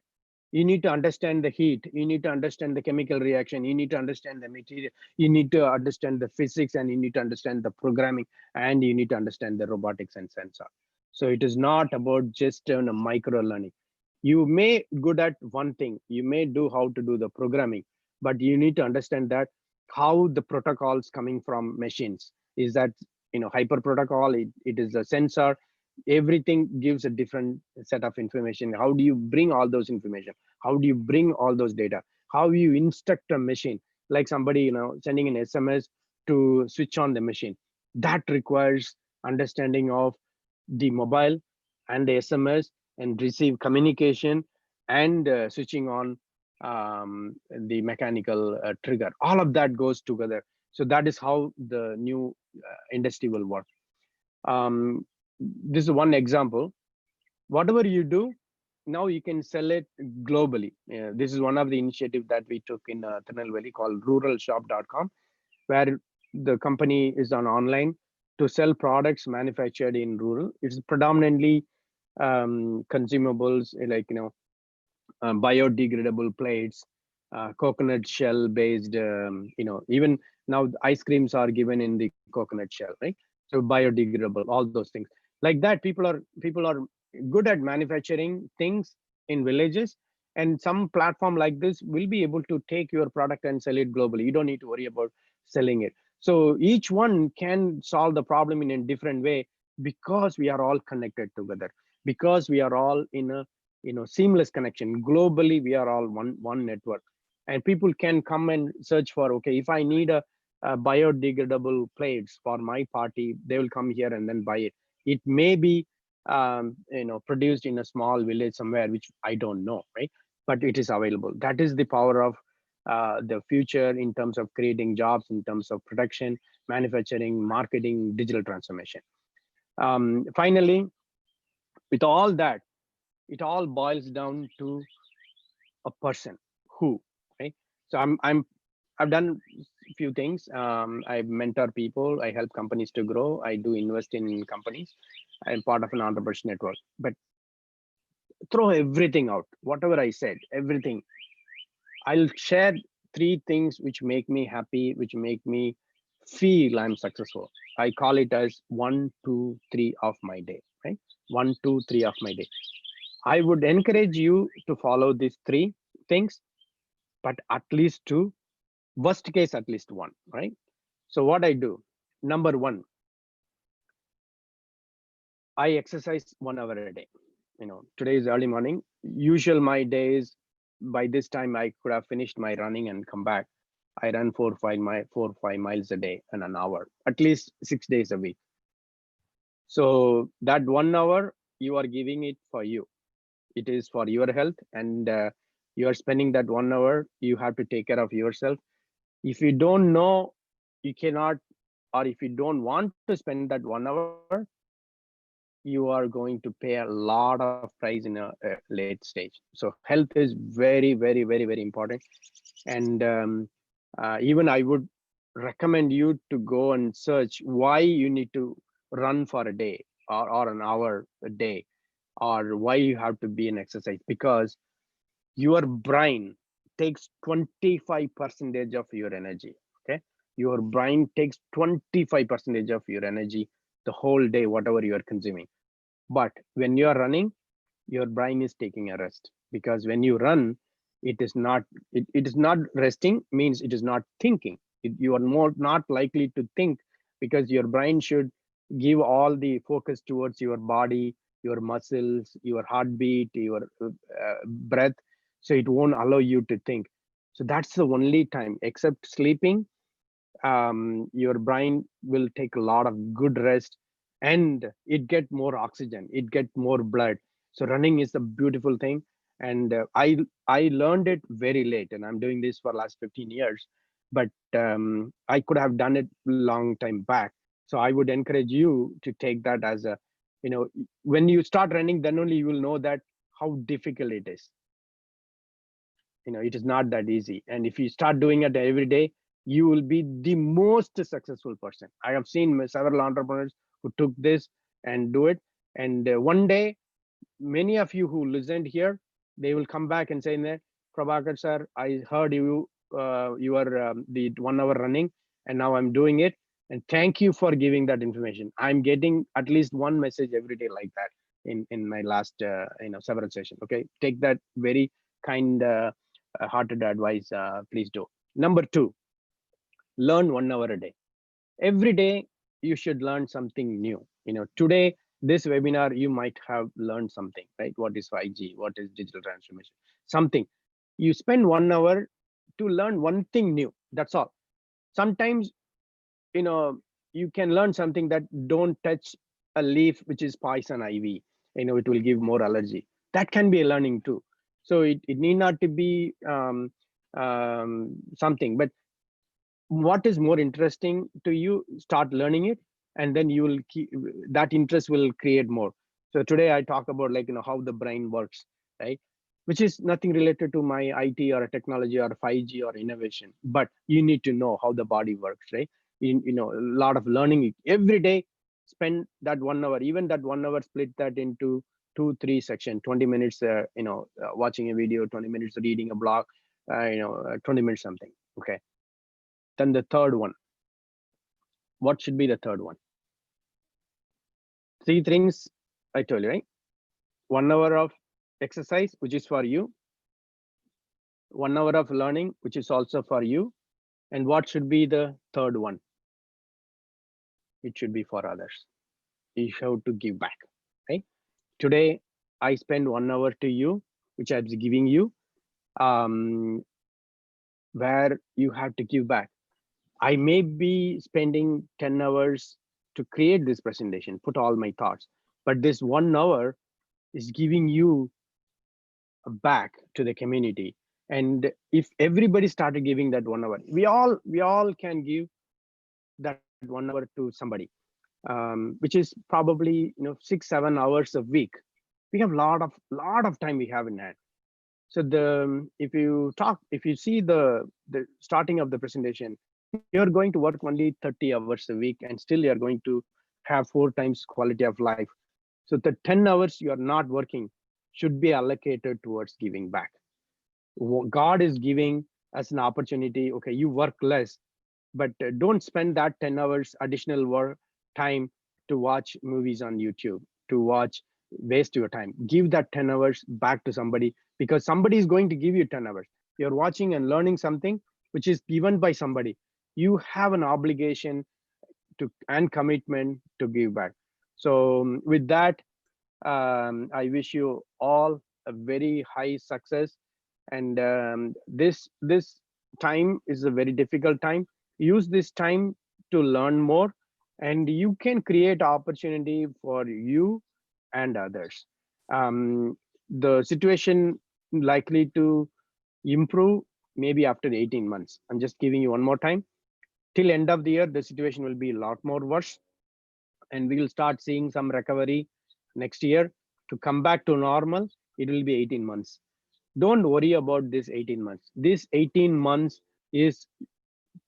You need to understand the heat, you need to understand the chemical reaction, you need to understand the material, you need to understand the physics, and you need to understand the programming, and you need to understand the robotics and sensor. So it is not about just a micro learning. You may good at one thing, you may do how to do the programming, but you need to understand that how the protocols coming from machines is that hyper protocol, it is a sensor. Everything gives a different set of information. How do you bring all those information? How do you bring all those data? How you instruct a machine, like somebody sending an SMS to switch on the machine? That requires understanding of the mobile and the SMS and receive communication and switching on the mechanical trigger. All of that goes together. So that is how the new industry will work. This is one example. Whatever you do, now you can sell it globally. This is one of the initiatives that we took in Tirunelveli called ruralshop.com, where the company is on online to sell products manufactured in rural. It's predominantly consumables like biodegradable plates, coconut shell based, even now ice creams are given in the coconut shell, right? So biodegradable, all those things. Like that, people are good at manufacturing things in villages, and some platform like this will be able to take your product and sell it globally. You don't need to worry about selling it. So each one can solve the problem in a different way, because we are all connected together, because we are all in a seamless connection. Globally, we are all one network, and people can come and search for, okay, if I need a biodegradable plates for my party, they will come here and then buy it. It may be produced in a small village somewhere, which I don't know, right? But it is available. That is the power of the future in terms of creating jobs, in terms of production, manufacturing, marketing, digital transformation. Finally, with all that, it all boils down to a person who, right? So I've done a few things. I mentor people, I help companies to grow, I do invest in companies. I'm part of an entrepreneurship network, but throw everything out, whatever I said, everything. I'll share 3 things which make me happy, which make me feel I'm successful. I call it as 1, 2, 3 of my day, right? 1, 2, 3 of my day. I would encourage you to follow these 3 things, but at least 2, worst case, at least 1, right? So what I do, number 1, I exercise 1 hour a day. Today is early morning. Usual my days, by this time I could have finished my running and come back. I run 4 or 5 miles a day in an hour, at least 6 days a week. So that 1 hour you are giving it for you. It is for your health, and you are spending that 1 hour. You have to take care of yourself. If you don't know, you cannot, or if you don't want to spend that 1 hour, you are going to pay a lot of price in a late stage. So health is very, very, very, very important. And even I would recommend you to go and search why you need to run for a day or an hour a day, or why you have to be in exercise, because your brain takes 25% of your energy. Okay, your brain takes 25% of your energy the whole day, whatever you are consuming. But when you are running, your brain is taking a rest, because when you run, it is not resting, means it is not thinking. You are more not likely to think, because your brain should give all the focus towards your body, your muscles, your heartbeat, your breath. So it won't allow you to think. So that's the only time, except sleeping, your brain will take a lot of good rest, and it get more oxygen, it get more blood. So running is a beautiful thing. And I learned it very late, and I'm doing this for last 15 years, but I could have done it long time back. So I would encourage you to take that as a, when you start running, then only you will know that how difficult it is. It is not that easy. And if you start doing it every day, you will be the most successful person. I have seen several entrepreneurs who took this and do it. And one day, many of you who listened here, they will come back and say, Prabhakar sir, I heard you are the 1 hour running, and now I'm doing it. And thank you for giving that information. I'm getting at least one message every day like that in my last several sessions. Okay, take that very kind hearted advice, please do. Number 2, learn 1 hour a day. Every day you should learn something new. Today, this webinar, you might have learned something, right? What is 5G? What is digital transformation? Something. You spend 1 hour to learn one thing new. That's all. Sometimes, you can learn something that don't touch a leaf, which is poison ivy. It will give more allergy. That can be a learning too. So it need not to be something, but what is more interesting to you, start learning it, and then you will keep that interest will create more. So today I talk about how the brain works, right? Which is nothing related to my IT or technology or 5G or innovation, but you need to know how the body works, right? A lot of learning every day. Spend that 1 hour, even that 1 hour, split that into 2-3 sections. 20 minutes watching a video, 20 minutes reading a blog, 20 minutes something. Okay, then the third one, what should be the third one? 3 things I told you, right? 1 hour of exercise, which is for you. 1 hour of learning, which is also for you. And what should be the third one? It should be for others. You have to give back, right? Today, I spend 1 hour to you, which I'm giving you, where you have to give back. I may be spending 10 hours to create this presentation, put all my thoughts, but this 1 hour is giving you back to the community. And if everybody started giving that 1 hour, we all can give that 1 hour to somebody, which is probably 6-7 hours a week. We have lot of time we have in hand. So if you see the starting of the presentation, you're going to work only 30 hours a week, and still you're going to have 4 times quality of life. So the 10 hours you're not working should be allocated towards giving back. God is giving us an opportunity. Okay, you work less, but don't spend that 10 hours additional work time to watch movies on YouTube, to waste your time. Give that 10 hours back to somebody, because somebody is going to give you 10 hours. You're watching and learning something which is given by somebody. You have an obligation and commitment to give back. So with that, I wish you all a very high success. And this time is a very difficult time. Use this time to learn more, and you can create opportunity for you and others. The situation likely to improve maybe after 18 months. I'm just giving you one more time. Till end of the year, the situation will be a lot more worse, and we will start seeing some recovery next year. To come back to normal, it will be 18 months. Don't worry about this 18 months. This 18 months is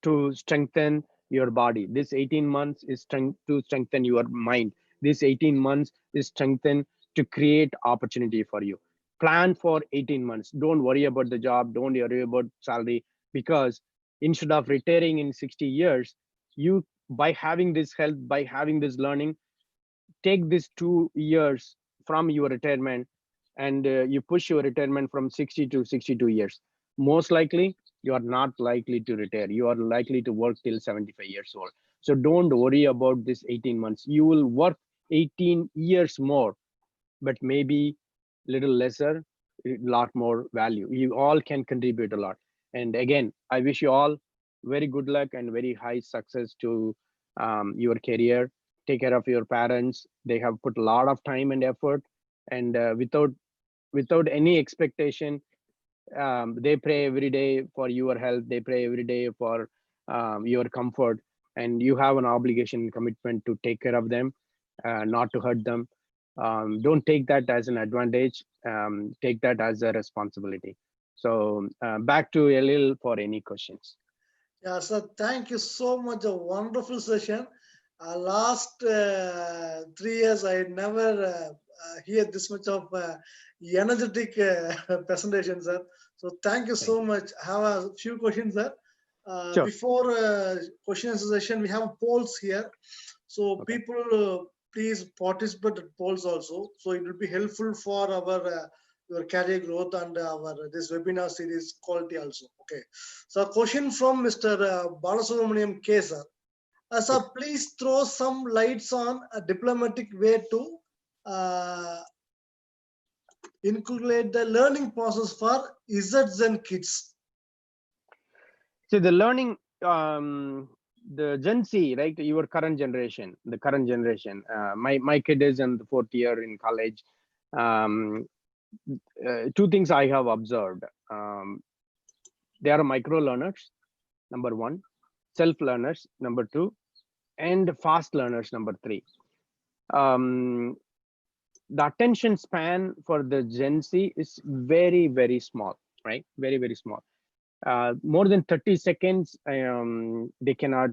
to strengthen your body. This 18 months is to strengthen your mind. This 18 months is strengthen to create opportunity for you. Plan for 18 months. Don't worry about the job. Don't worry about salary, because instead of retiring in 60 years, you, by having this health, by having this learning, take this 2 years from your retirement, and you push your retirement from 60 to 62 years. Most likely, you are not likely to retire. You are likely to work till 75 years old. So don't worry about this 18 months. You will work 18 years more, but maybe little lesser, a lot more value. You all can contribute a lot. And again, I wish you all very good luck and very high success to your career. Take care of your parents. They have put a lot of time and effort, and without any expectation, they pray every day for your health. They pray every day for your comfort, and you have an obligation and commitment to take care of them, not to hurt them. Don't take that as an advantage. Take that as a responsibility. So back to Elil for any questions. Yeah, sir, thank you so much. A wonderful session. Last 3 years, I never hear this much of energetic presentation, sir. So thank you so much. I have a few questions, sir. Sure. Before question answer session, we have polls here. So Okay. people, please participate at polls also. So it will be helpful for our your career growth and our this webinar series quality also. Okay. So question from Mr. Balasubramaniam K. Sir. Sir, please throw some lights on a diplomatic way to inculcate the learning process for Zs and kids. So the learning, the Gen Z, right? Your current generation, the current generation. My kid is in the 4th year in college. 2 things I have observed. They are micro learners, number 1, self learners, number 2, and fast learners, number 3. The attention span for the Gen Z is very, very small, right? Very, very small. More than 30 seconds, they cannot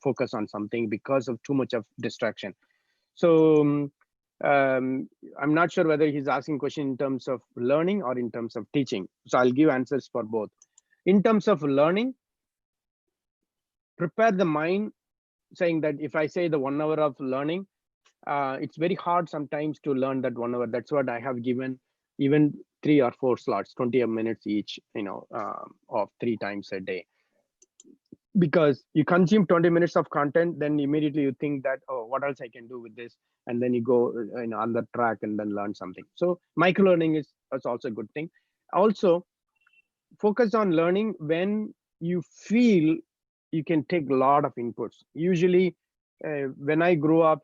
focus on something because of too much of distraction. So I'm not sure whether he's asking question in terms of learning or in terms of teaching. So I'll give answers for both. In terms of learning, prepare the mind, saying that if I say the 1 hour of learning, it's very hard sometimes to learn that 1 hour. That's what I have given even 3 or 4 slots, 20 minutes each, of 3 times a day. Because you consume 20 minutes of content, then immediately you think that, oh, what else I can do with this? And then you go on the track and then learn something. So micro learning is also a good thing. Also, focus on learning when you feel you can take a lot of inputs. Usually, when I grew up,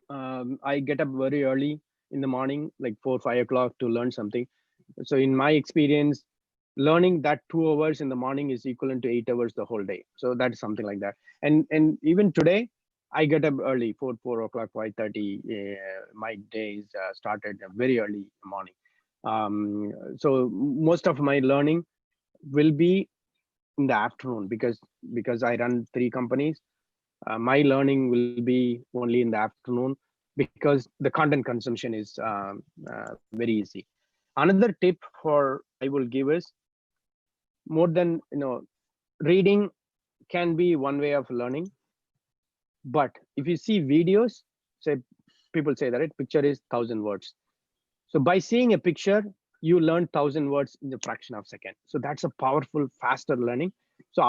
I get up very early in the morning, like 4 or 5 o'clock, to learn something. So in my experience, learning that 2 hours in the morning is equivalent to 8 hours the whole day. So that's something like that. And even today, I get up early, 4 o'clock, 5:30. My days started very early morning. So most of my learning will be in the afternoon because I run 3 companies. My learning will be only in the afternoon because the content consumption is very easy. Another tip for I will give is more than reading can be one way of learning, but if you see videos, say people say that picture is 1,000 words. So by seeing a picture, you learn 1,000 words in a fraction of a second. So that's a powerful, faster learning. So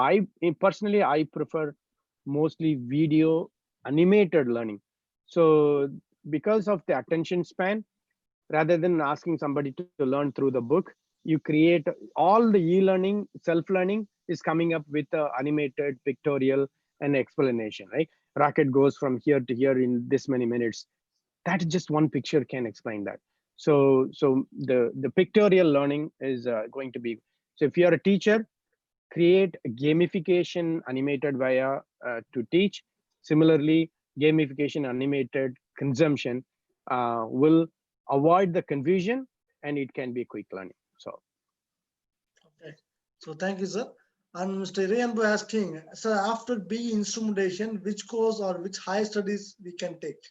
personally, I prefer mostly video animated learning. So because of the attention span, rather than asking somebody to learn through the book, you create all the e-learning, self-learning is coming up with animated, pictorial, and explanation, right? Rocket goes from here to here in this many minutes. That just one picture can explain that. So the pictorial learning is going to be, so if you're a teacher, create a gamification animated via to teach. Similarly, gamification animated consumption will avoid the confusion, and it can be quick learning. So Okay. So thank you, sir. And Mr. Rayanbu asking, sir, after B instrumentation, which course or which higher studies we can take?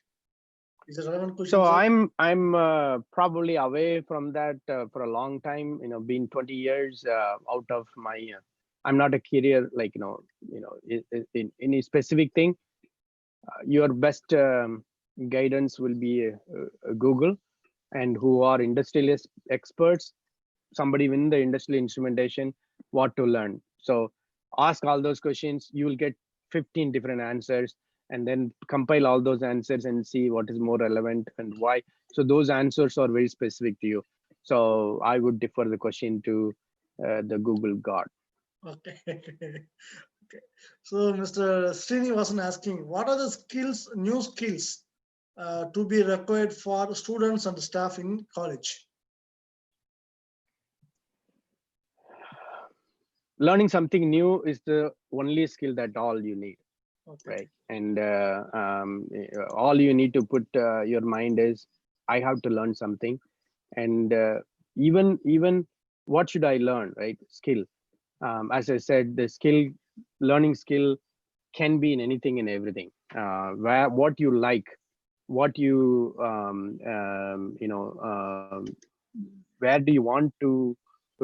Is a relevant question, so sir? I'm probably away from that for a long time. Been 20 years out of my. I'm not a career like in any specific thing. Your best guidance will be Google, and who are industrial experts, somebody within the industrial instrumentation, what to learn. So ask all those questions, you will get 15 different answers, and then compile all those answers and see what is more relevant and why. So those answers are very specific to you. So I would defer the question to the Google God. Okay. Okay. So Mr. Srinivasan asking, what are the skills, new skills to be required for students and staff in college? Learning something new is the only skill that all you need. Okay. Right, and all you need to put your mind is, I have to learn something. And even what should I learn, right? Skill, as I said, the learning skill can be in anything and everything. What you like, what you where do you want to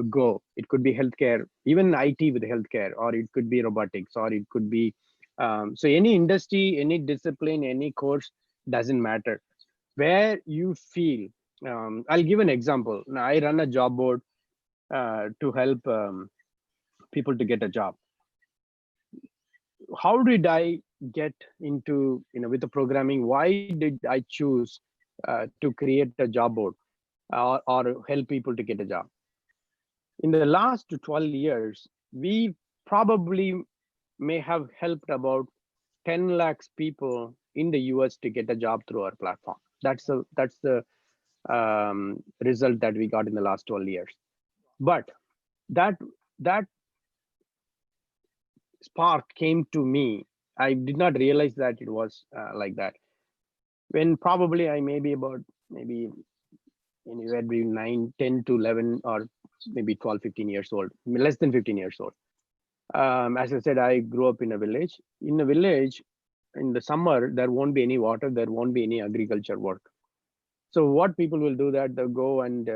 go? It could be healthcare, even IT with healthcare, or it could be robotics, or it could be so any industry, any discipline, any course, doesn't matter. Where you feel, I'll give an example. Now, I run a job board to help people to get a job. How did I get into, with the programming? Why did I choose to create a job board or help people to get a job? In the last 12 years, we probably may have helped about 10 lakhs people in the US to get a job through our platform. That's the result that we got in the last 12 years. But that spark came to me. I did not realize that it was like that. When probably I may be about maybe anywhere between 9, 10 to 11, or maybe 12, 15 years old, less than 15 years old. As I said, I grew up in a village. In a village, in the summer, there won't be any water, there won't be any agriculture work. So what people will do, that they'll go and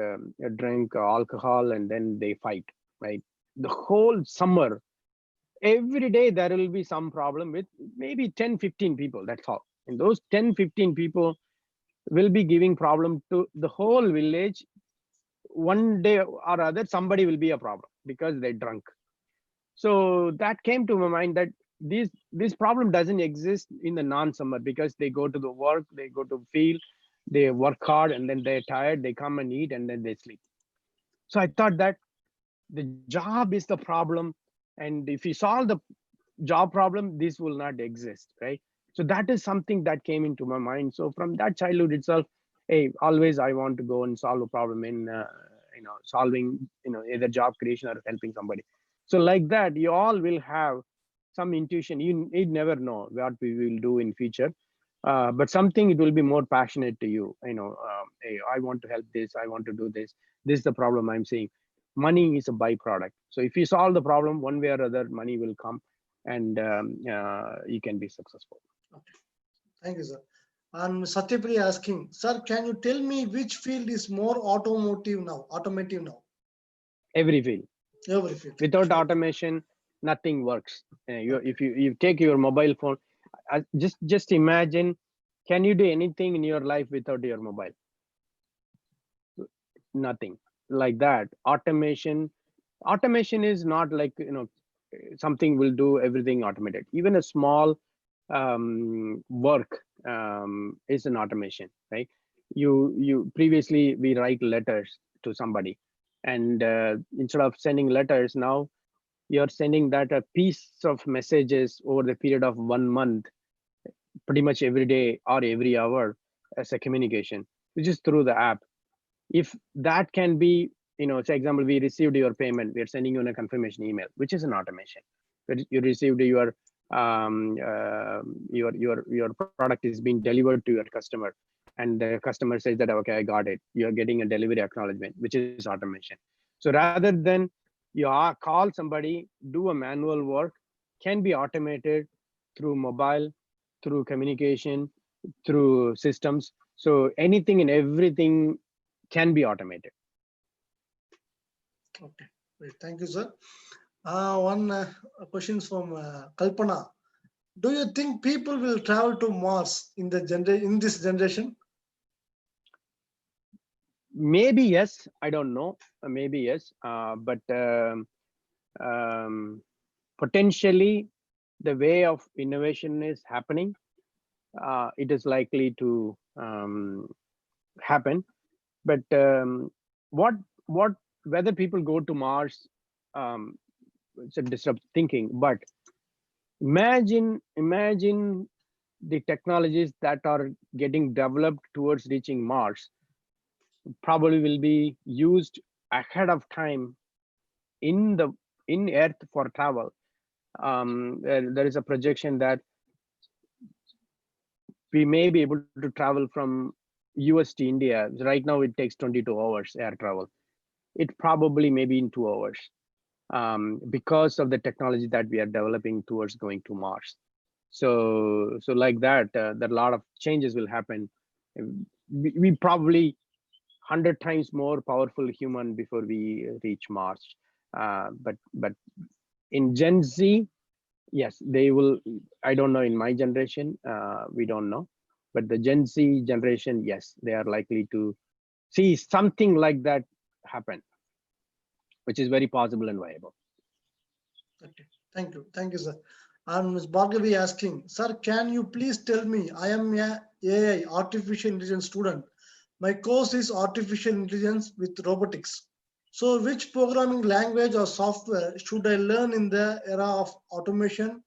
drink alcohol, and then they fight, right? The whole summer, every day there will be some problem with maybe 10, 15 people, that's all. And those 10, 15 people will be giving problem to the whole village. One day or other, somebody will be a problem because they drunk. So that came to my mind that this problem doesn't exist in the non-summer, because they go to the work, they go to field, they work hard, and then they're tired, they come and eat, and then they sleep. So I thought that the job is the problem, and if we solve the job problem, this will not exist, right? So that is something that came into my mind. So from that childhood itself, hey, always I want to go and solve a problem in solving, either job creation or helping somebody. So like that, you all will have some intuition. You never know what we will do in future, but something it will be more passionate to you. Hey, I want to help this. I want to do this. This is the problem I'm seeing. Money is a byproduct. So if you solve the problem one way or other, money will come, and you can be successful. Thank you, sir. And Satyapri asking, sir, can you tell me which field is more automotive now? Every field. Every field. Without Sure. automation, nothing works. If you take your mobile phone, just imagine, can you do anything in your life without your mobile? Nothing. Like that. Automation is not like, something will do everything automated. Even a small work is an automation, right? You previously we write letters to somebody, and instead of sending letters, now you're sending that a piece of messages over the period of 1 month, pretty much every day or every hour, as a communication, which is through the app. If that can be, say example, we received your payment, we are sending you a confirmation email, which is an automation. But you received your product is being delivered to your customer, and the customer says that, okay, I got it. You're getting a delivery acknowledgement, which is automation. So rather than you call somebody, do a manual work, can be automated through mobile, through communication, through systems. So anything and everything can be automated. Okay, great. Thank you, sir. One question from Kalpana. Do you think people will travel to Mars in this generation? Maybe yes, I don't know. Maybe yes, but potentially the way of innovation is happening, it is likely to happen. But whether people go to Mars, it's a disrupt thinking. But imagine the technologies that are getting developed towards reaching Mars probably will be used ahead of time in Earth for travel. There is a projection that we may be able to travel from US to India. Right now it takes 22 hours air travel. It probably maybe in 2 hours, because of the technology that we are developing towards going to Mars. So like that, a lot of changes will happen. We probably 100 times more powerful human before we reach Mars. But in Gen Z, yes, they will. I don't know in my generation, we don't know, but the Gen Z generation, yes, they are likely to see something like that happen, which is very possible and viable. Okay, thank you, sir. And Ms. Bhargavi asking, sir, can you please tell me? I am a AI, artificial intelligence student. My course is artificial intelligence with robotics. So which programming language or software should I learn in the era of automation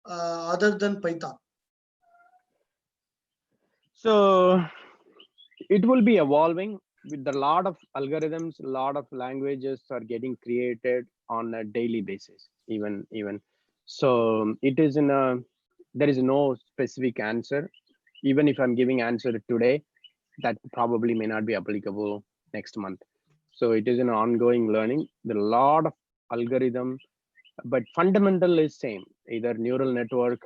other than Python? So it will be evolving with a lot of algorithms, a lot of languages are getting created on a daily basis, even. So it is there is no specific answer. Even if I'm giving answer today, that probably may not be applicable next month. So it is an ongoing learning. There are a lot of algorithm, but fundamental is same, either neural network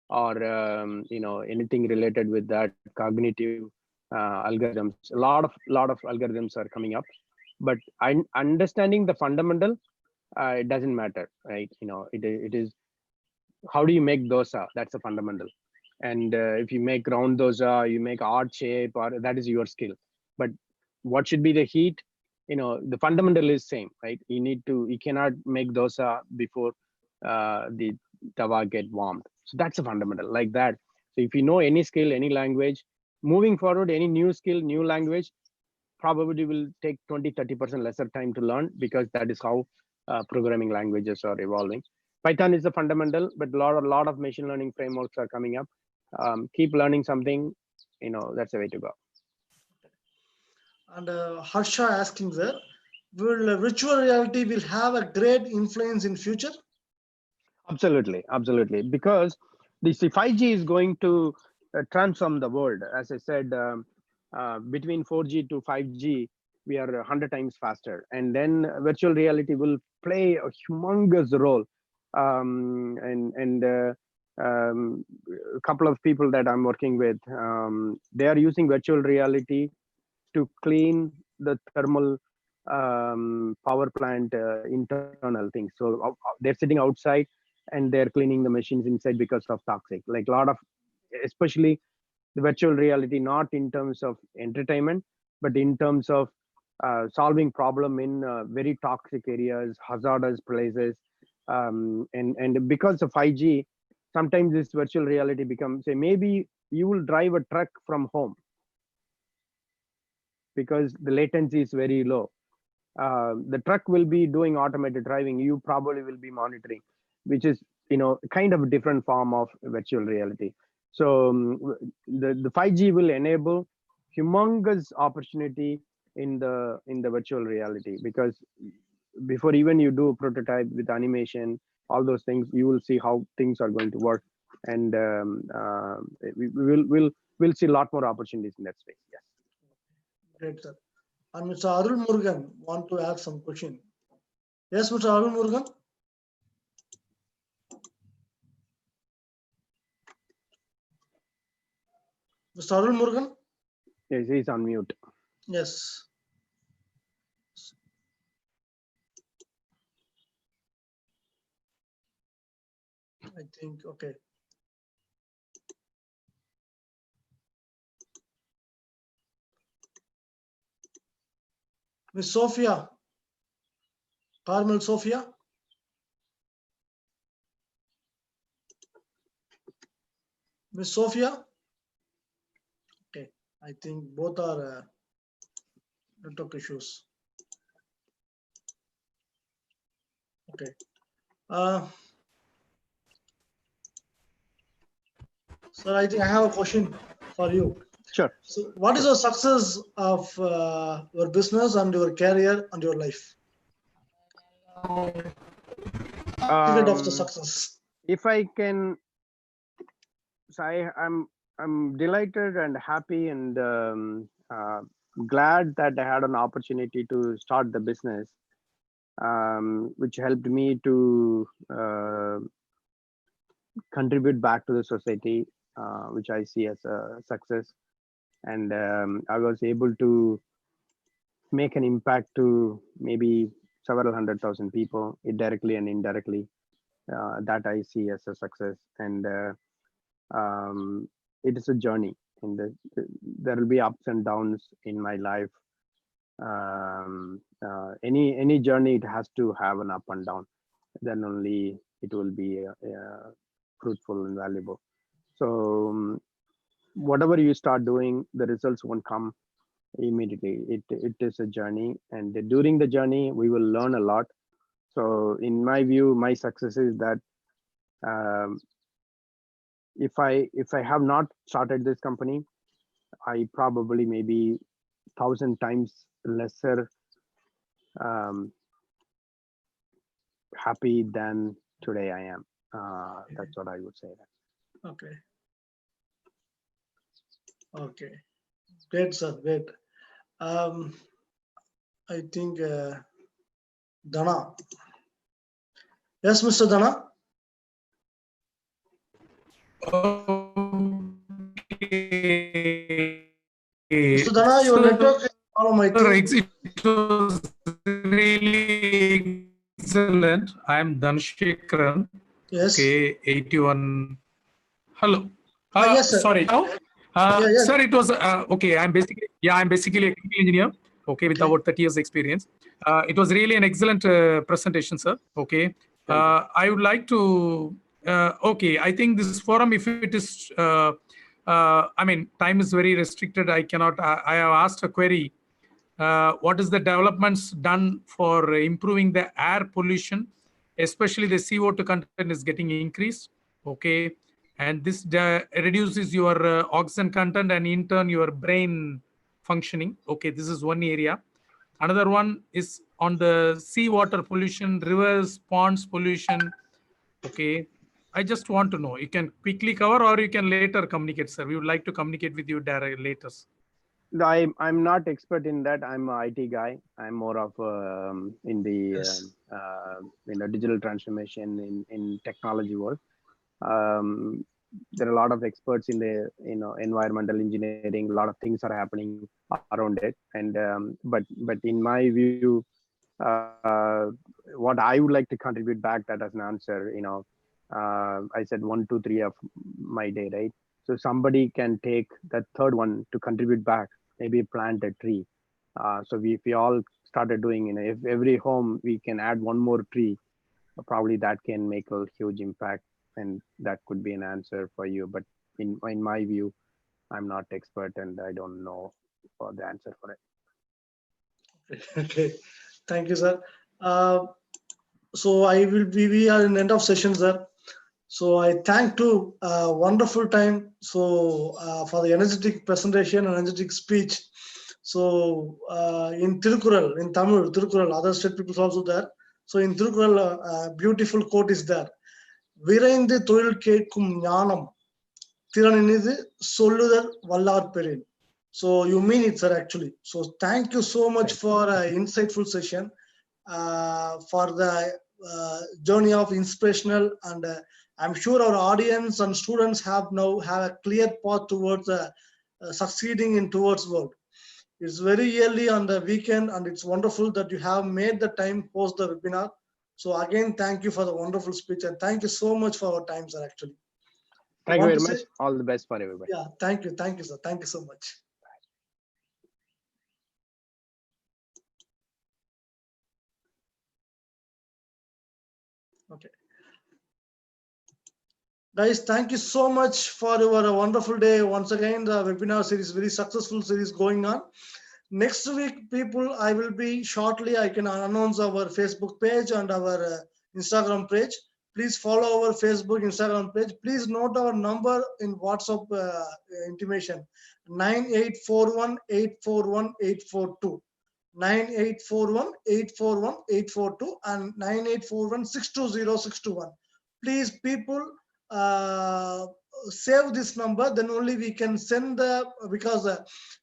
or anything related with that cognitive algorithms. A lot of algorithms are coming up, but understanding the fundamental, it doesn't matter, right? It is how do you make dosa? That's a fundamental. And if you make round dosa, you make odd shape, or that is your skill. But what should be the heat? The fundamental is same, right? You cannot make dosa before the tawa get warmed. So that's a fundamental like that. So if you know any skill, any language, moving forward, any new skill, new language, probably will take 20-30% lesser time to learn, because that is how programming languages are evolving. Python is the fundamental, but a lot of machine learning frameworks are coming up. Keep learning something, that's the way to go. And Harsha asking, sir, will virtual reality will have a great influence in future? Absolutely, absolutely. Because the 5G is going to transform the world. As I said, between 4G to 5G, we are 100 times faster. And then virtual reality will play a humongous role. A couple of people that I'm working with, they are using virtual reality to clean the thermal power plant internal things. So they're sitting outside and they're cleaning the machines inside because of toxic. Like a lot of, especially the virtual reality, not in terms of entertainment, but in terms of solving problem in very toxic areas, hazardous places. And because of 5G, sometimes this virtual reality becomes, say, maybe you will drive a truck from home because the latency is very low. The truck will be doing automated driving. You probably will be monitoring, which is, kind of a different form of virtual reality. So the 5G will enable humongous opportunity in the virtual reality, because before even you do a prototype with animation, all those things, you will see how things are going to work, and we'll see a lot more opportunities in that space. Yes. Great, sir. And Mr. Arul Murugan want to ask some question. Yes, Mr. Arul Murugan. Mr. Arul Murugan. Yes, he's on mute. Yes. I think, okay. Miss Sophia, Carmel Sophia. Miss Sophia. Okay, I think both are network issues. Okay. Sir, I think I have a question for you. Sure. So what is the success of your business and your career and your life? Secret of the success. If I can, so I'm delighted and happy and glad that I had an opportunity to start the business, which helped me to contribute back to the society, which I see as a success. And I was able to make an impact to maybe several 100,000 people, directly and indirectly. That I see as a success. And it is a journey, and there will be ups and downs in my life. Any journey, it has to have an up and down, then only it will be fruitful and valuable. So whatever you start doing, the results won't come immediately. It is a journey, and during the journey we will learn a lot. So in my view, my success is that if I have not started this company, I probably maybe 1,000 times lesser happy than today I am. That's what I would say. Okay. Okay. Great, sir. Great. I think Dana. Yes, Mr. Dana. Mr. Dana, your network is problem, I think. It was really excellent. I am Dhanashekaran. Yes. Okay, 81. Hello. Yes, sir. Sorry. Yeah. Sir, it was okay. I'm basically a chemical engineer. Okay, with about 30 years experience. It was really an excellent presentation, sir. Okay. I would like to. Okay, I think this forum, if it is, I mean, time is very restricted. I cannot. I have asked a query. What is the developments done for improving the air pollution, especially the CO2 content is getting increased. Okay, and this reduces your oxygen content and in turn your brain functioning. Okay, this is one area. Another one is on the seawater pollution, rivers, ponds pollution. Okay. I just want to know. You can quickly cover or you can later communicate, sir. We would like to communicate with you later. I'm not expert in that. I'm an IT guy. I'm more of in the Yes. digital transformation in technology world. There are a lot of experts in the environmental engineering. A lot of things are happening around it, and but in my view, what I would like to contribute back that as an answer, I said 1, 2, 3 of my day, right? So somebody can take that third one to contribute back, maybe plant a tree. So if we all started doing, if every home we can add one more tree, probably that can make a huge impact, and that could be an answer for you. But in my view, I'm not expert and I don't know for the answer for it. Okay. Thank you, sir. So we are in the end of session, sir. So I thank to wonderful time. So for the energetic presentation and energetic speech. So in Tirukural, in Tamil, Tirukural, other state people also there. So in Tirukural, beautiful quote is there. விரைந்து தொழில் கேட்கும் ஞானம் திறனினிது சொல்லுதல் வல்லார் பெறின். So you mean it, sir, actually. So thank you so much for an insightful session, for the journey of inspirational, and I'm sure our audience and students have a clear path towards succeeding in towards world. It's very early on the weekend, and it's wonderful that you have made the time post the webinar. So again, thank you for the wonderful speech, and thank you so much for our time, sir, actually. Thank you very much. All the best for everybody. Yeah, thank you, sir. Thank you so much. Okay. Guys, thank you so much for your wonderful day. Once again, the webinar series, very successful series going on. Next week, people, I will be shortly, I can announce our Facebook page and our Instagram page. Please follow our Facebook, Instagram page. Please note our number in WhatsApp intimation, 9841841842. 9841841842 and 9841620621. Please, people, save this number, then only we can send because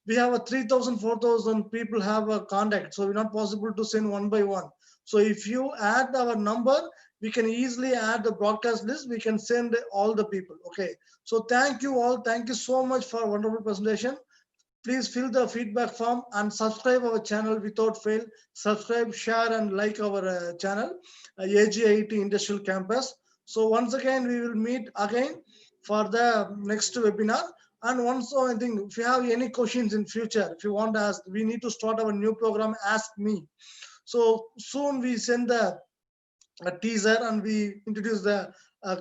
we have a 3,000, 4,000 people have a contact, so we're not possible to send one by one. So if you add our number, we can easily add the broadcast list, we can send all the people. Okay, so thank you all, thank you so much for a wonderful presentation. Please fill the feedback form and subscribe our channel without fail. Subscribe, share, and like our channel, AGIT Industrial Campus. So once again, we will meet again for the next webinar. And also, I think if you have any questions in future, if you want to ask, we need to start our new program, Ask Me. So soon we send the teaser and we introduce the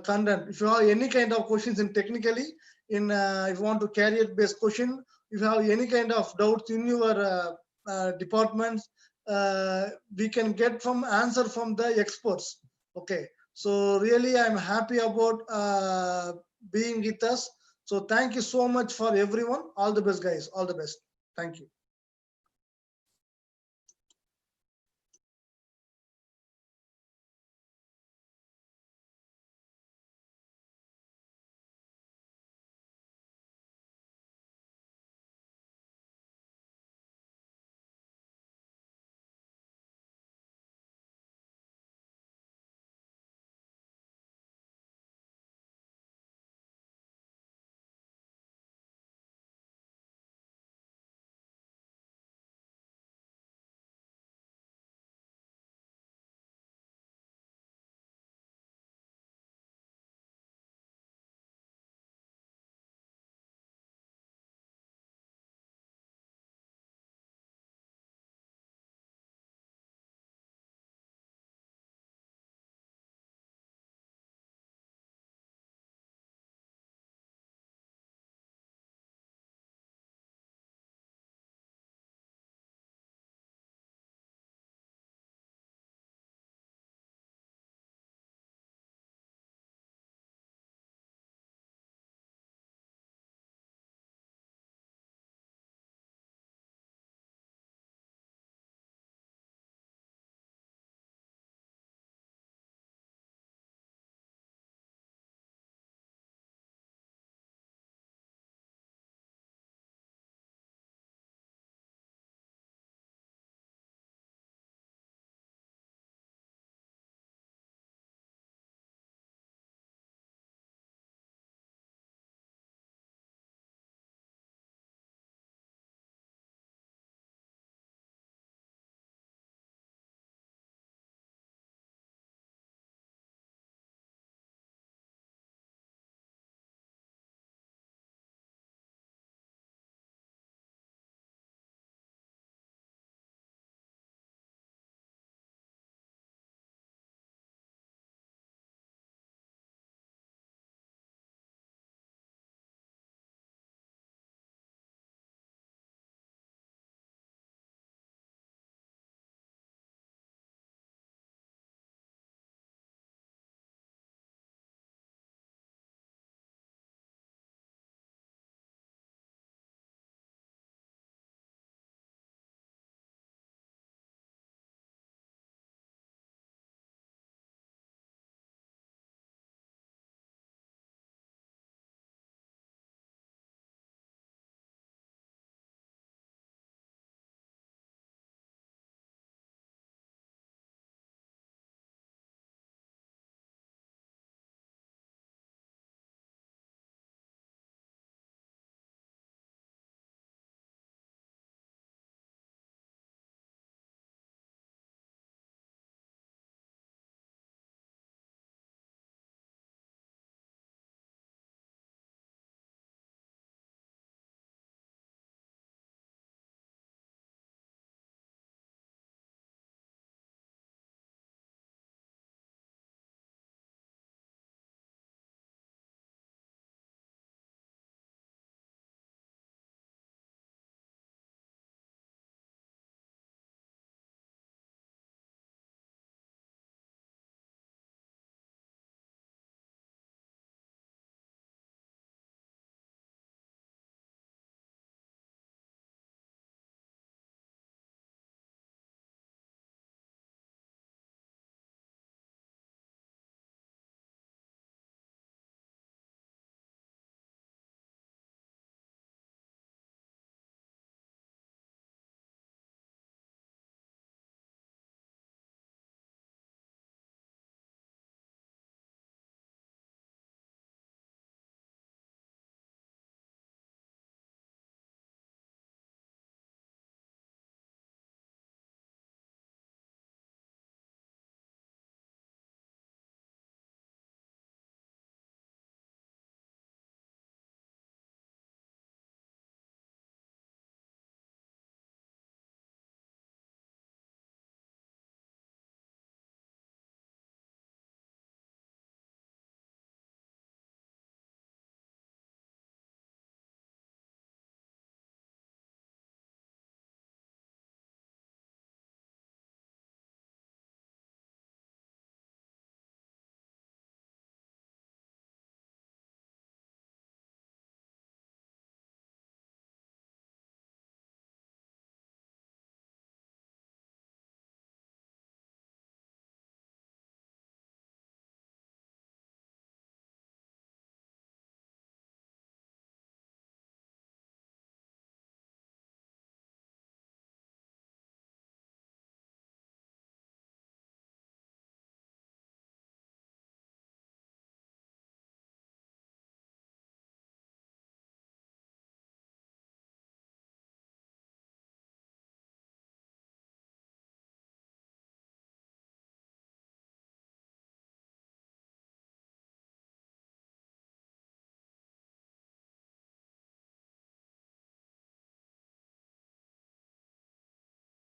content. If you have any kind of questions in technically, if you want to career-based question, if you have any kind of doubts in your departments, we can get answer from the experts. Okay. So really, I'm happy about being with us. So thank you so much for everyone. All the best, guys. All the best. Thank you.